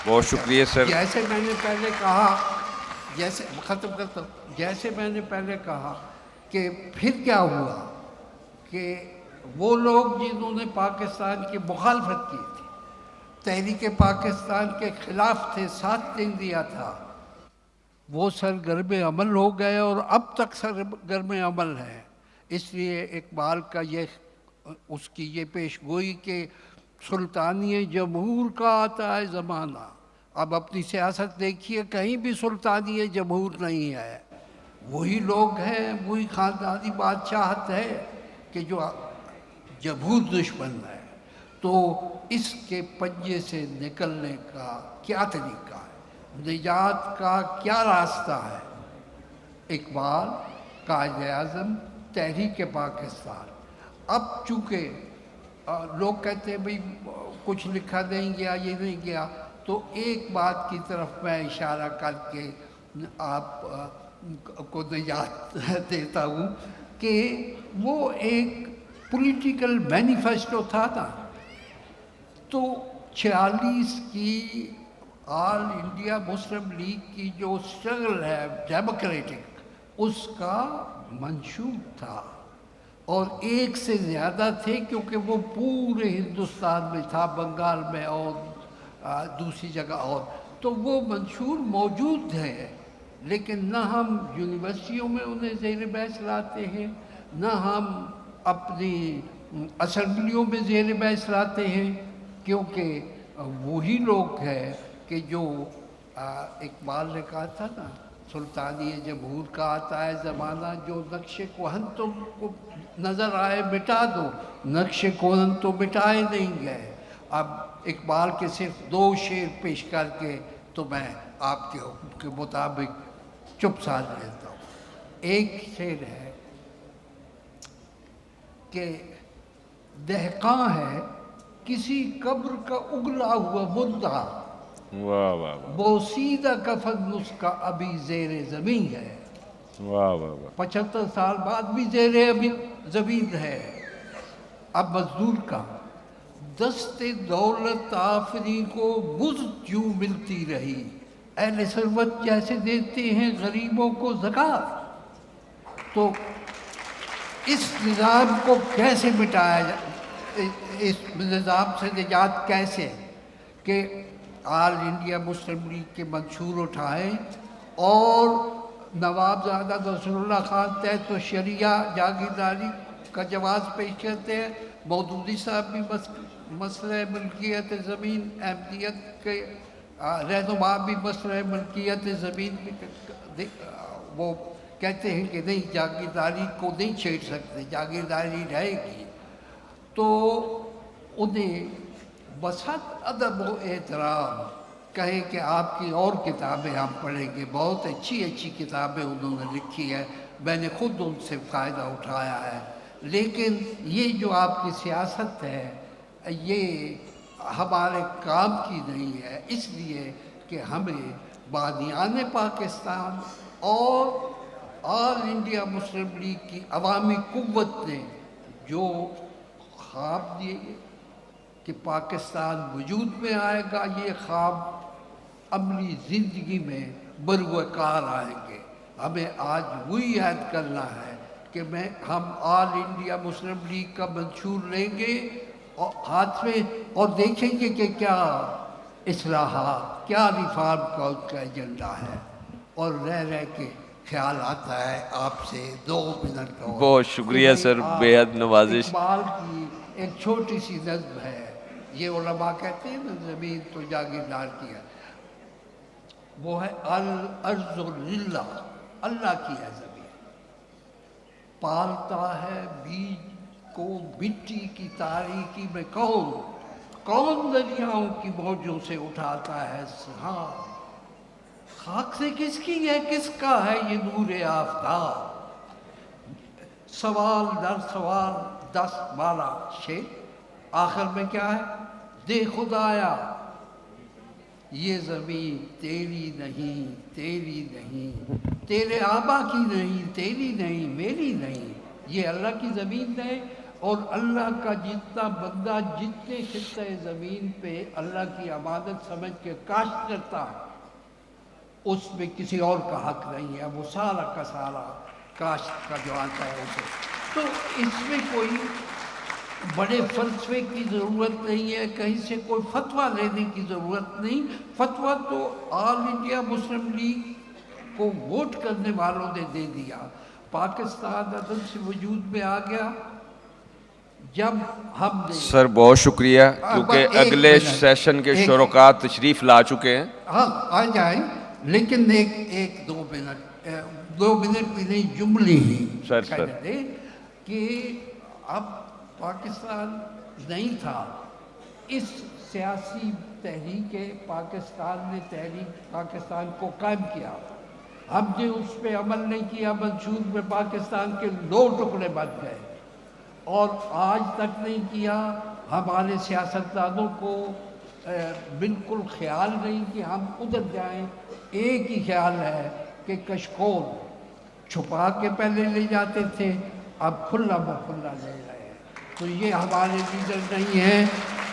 Speaker 5: بہت شکریہ سر۔
Speaker 7: جیسے میں نے پہلے کہا، جیسے میں نے پہلے کہا کہ پھر کیا ہوا کہ وہ لوگ جنہوں نے پاکستان کی مخالفت کی تھی، تحریک پاکستان کے خلاف تھے، ساتھ نہیں دیا تھا، وہ سرگرم عمل ہو گئے اور اب تک سرگرم عمل ہے۔ اس لیے اقبال کا اس کی یہ پیش گوئی کہ سلطانی جمہور کا آتا ہے زمانہ، اب اپنی سیاست دیکھیے، کہیں بھی سلطانی جمہور نہیں ہے، وہی لوگ ہیں، وہی خاندانی بادشاہت ہے کہ جو جمہور دشمن ہے۔ تو اس کے پنجے سے نکلنے کا کیا طریقہ ہے، نجات کا کیا راستہ ہے؟ اقبال، قائد اعظم، تحریک پاکستان۔ اب چونکہ لوگ کہتے ہیں بھئی کچھ لکھا نہیں گیا، یہ نہیں گیا، تو ایک بات کی طرف میں اشارہ کر کے آپ کو نجات دیتا ہوں کہ وہ ایک پولیٹیکل مینیفیسٹو تھا نا، تو 46 کی آل انڈیا مسلم لیگ کی جو اسٹرگل ہے ڈیموکریٹک، اس کا منشور تھا، اور ایک سے زیادہ تھے کیونکہ وہ پورے ہندوستان میں تھا، بنگال میں اور دوسری جگہ اور، تو وہ منشور موجود ہے، لیکن نہ ہم یونیورسٹیوں میں انہیں زیر بحث لاتے ہیں، نہ ہم اپنی اسمبلیوں میں زیر بحث لاتے ہیں، کیونکہ وہی لوگ ہیں کہ جو اقبال نے کہا تھا نا، سلطانی جمہور کا آتا ہے زمانہ، جو نقش کہن تم کو نظر آئے مٹا دو، نقش کہن تو مٹائے نہیں گئے۔ اب اقبال کے صرف 2 شعر پیش کر کے تو میں آپ کے حکم کے مطابق چپ سادھ لیتا ہوں۔ ایک شعر ہے کہ دہقاں ہے کسی قبر کا اگلا ہوا مردہ،
Speaker 5: واہ واہ
Speaker 7: بوسیدہ کفن اس کا ابھی زیر زمین ہے۔
Speaker 5: واہ واہ واہ
Speaker 7: 75 سال بعد بھی زیر زمین ہے۔ اب مزدور کا دست دولت آفری کو مزد یوں ملتی رہی، اہل ثروت جیسے دیتے ہیں غریبوں کو زکوٰۃ۔ تو اس نظام کو کیسے مٹایا جائے، اس نظام سے نجات کیسے، کہ آل انڈیا مسلم لیگ کے منشور اٹھائیں اور نواب زادہ نصر اللہ خان تحت و شریعہ جاگیرداری کا جواز پیش کرتے ہیں، مودودی صاحب بھی مسئلہ ملکیت زمین احمدیت کے رہنما بھی مسئلہ ملکیت زمین بھی وہ کہتے ہیں کہ نہیں، جاگیرداری کو نہیں چھیڑ سکتے، جاگیرداری رہے گی۔ تو انہیں بسط ادب و احترام کہیں کہ آپ کی اور کتابیں ہم پڑھیں گے، بہت اچھی اچھی کتابیں انہوں نے لکھی ہے، میں نے خود ان سے فائدہ اٹھایا ہے، لیکن یہ جو آپ کی سیاست ہے یہ ہمارے کام کی نہیں ہے، اس لیے کہ ہمیں بانیان پاکستان اور آل انڈیا مسلم لیگ کی عوامی قوت نے جو خواب دیے کہ پاکستان وجود میں آئے گا، یہ خواب عملی زندگی میں بروئے کار آئیں گے۔ ہمیں آج وہی عہد کرنا ہے کہ ہم آل انڈیا مسلم لیگ کا منشور لیں گے اور ہاتھ میں، اور دیکھیں گے کہ کیا اصلاحات، کیا ریفارم کا ان کا ایجنڈا ہے، اور رہ کے خیال آتا ہے آپ سے 2 منٹ کا۔
Speaker 5: بہت شکریہ سر، بے حد نوازش۔
Speaker 7: اقبال کی ایک چھوٹی سی نظم ہے، یہ علماء کہتے ہیں نا زمین تو جاگیردار کی ہے، وہ ہے الارض للہ، اللہ کی ہے زمین، پالتا ہے بیج کو مٹی کی تاریکی میں کون دریاؤں کی موجوں سے اٹھاتا ہے سہاں، خاک سے کس کی ہے، کس کا ہے یہ نور آفتاب؟ سوال در سوال 10-12 شعر، آخر میں کیا ہے؟ دے خدایا یہ زمین تیری نہیں، تیری نہیں، تیرے آبا کی نہیں، تیری نہیں، میری نہیں، یہ اللہ کی زمین ہے۔ اور اللہ کا جتنا بندہ جتنے خطہ زمین پہ اللہ کی عبادت سمجھ کے کاشت کرتا ہے، اس میں کسی اور کا حق نہیں ہے، وہ سارا کا سارا کاشت کا جو آتا ہے اسے۔ تو اس میں کوئی بڑے فلسفے کی ضرورت نہیں ہے، کہیں سے کوئی فتویٰ لینے کی ضرورت نہیں۔ فتویٰ تو آل انڈیا مسلم لیگ کو ووٹ کرنے والوں نے دے دیا، پاکستان عدم سے وجود میں آ گیا جب ہم نے۔
Speaker 5: سر بہت شکریہ، کیونکہ اگلے سیشن کے شرکاء تشریف لا چکے ہیں۔
Speaker 7: ہاں آ جائیں، لیکن ایک 2 منٹ، 2 منٹ بھی نہیں، جملے ہی کہنے دیں کہ اب پاکستان نہیں تھا، اس سیاسی تحریک پاکستان نے تحریک پاکستان کو قائم کیا، ہم نے اس پہ عمل نہیں کیا، منشور میں پاکستان کے 2 ٹکڑے بن گئے، اور آج تک نہیں کیا۔ ہمارے سیاستدانوں کو بالکل خیال نہیں کہ ہم ادھر جائیں، ایک ہی خیال ہے کہ کشکول چھپا کے پہلے لے جاتے تھے، اب کھلا بکھلا لے رہے ہیں۔ تو یہ ہمارے لیڈر نہیں ہیں۔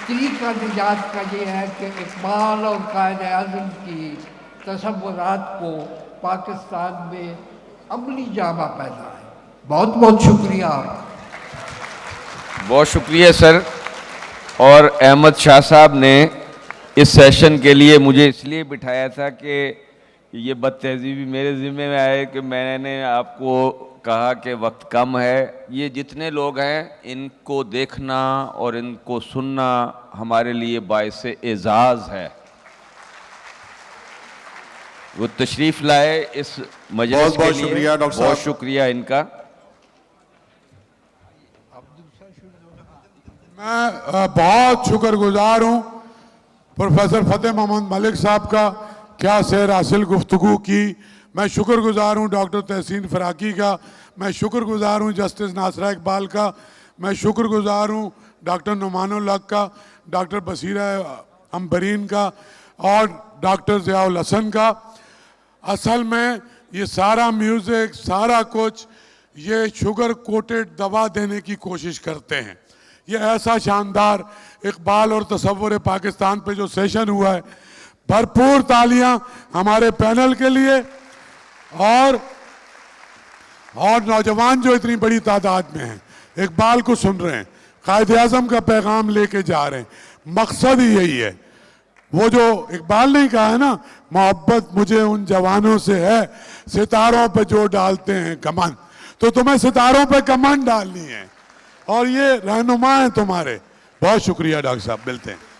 Speaker 7: طریقہ نجات کا یہ ہے کہ اقبال اور قائد اعظم کی تصورات کو پاکستان میں عملی جامہ پہنا ہے۔ بہت بہت شکریہ آپ کا۔
Speaker 5: بہت شکریہ سر۔ اور احمد شاہ صاحب نے اس سیشن کے لیے مجھے اس لیے بٹھایا تھا کہ یہ بد تہذیبی میرے ذمہ میں آئے کہ میں نے آپ کو کہا کہ وقت کم ہے۔ یہ جتنے لوگ ہیں ان کو دیکھنا اور ان کو سننا ہمارے لیے باعث اعزاز ہے۔ وہ تشریف لائے اس مجلس کے لیے، بہت شکریہ ان کا۔
Speaker 8: میں بہت شکر گزار ہوں پروفیسر فتح محمد ملک صاحب کا، کیا سیر حاصل گفتگو کی۔ میں شکر گزار ہوں ڈاکٹر تحسین فراقی کا، میں شکر گزار ہوں جسٹس ناصرہ اقبال کا، میں شکر گزار ہوں ڈاکٹر نعمان الحق کا، ڈاکٹر بصیرہ امبرین کا، اور ڈاکٹر ضیاء الحسن کا۔ اصل میں یہ سارا میوزک، سارا کچھ یہ شوگر کوٹڈ دوا دینے کی کوشش کرتے ہیں۔ یہ ایسا شاندار اقبال اور تصور پاکستان پہ جو سیشن ہوا ہے، بھرپور تالیاں ہمارے پینل کے لیے، اور نوجوان جو اتنی بڑی تعداد میں ہیں اقبال کو سن رہے ہیں، قائد اعظم کا پیغام لے کے جا رہے ہیں۔ مقصد ہی یہی ہے، وہ جو اقبال نے کہا ہے نا، محبت مجھے ان جوانوں سے ہے ستاروں پہ جو ڈالتے ہیں کمن، تو تمہیں ستاروں پہ کمن ڈالنی ہے، اور یہ رہنما ہیں تمہارے۔ بہت شکریہ ڈاکٹر صاحب، ملتے ہیں۔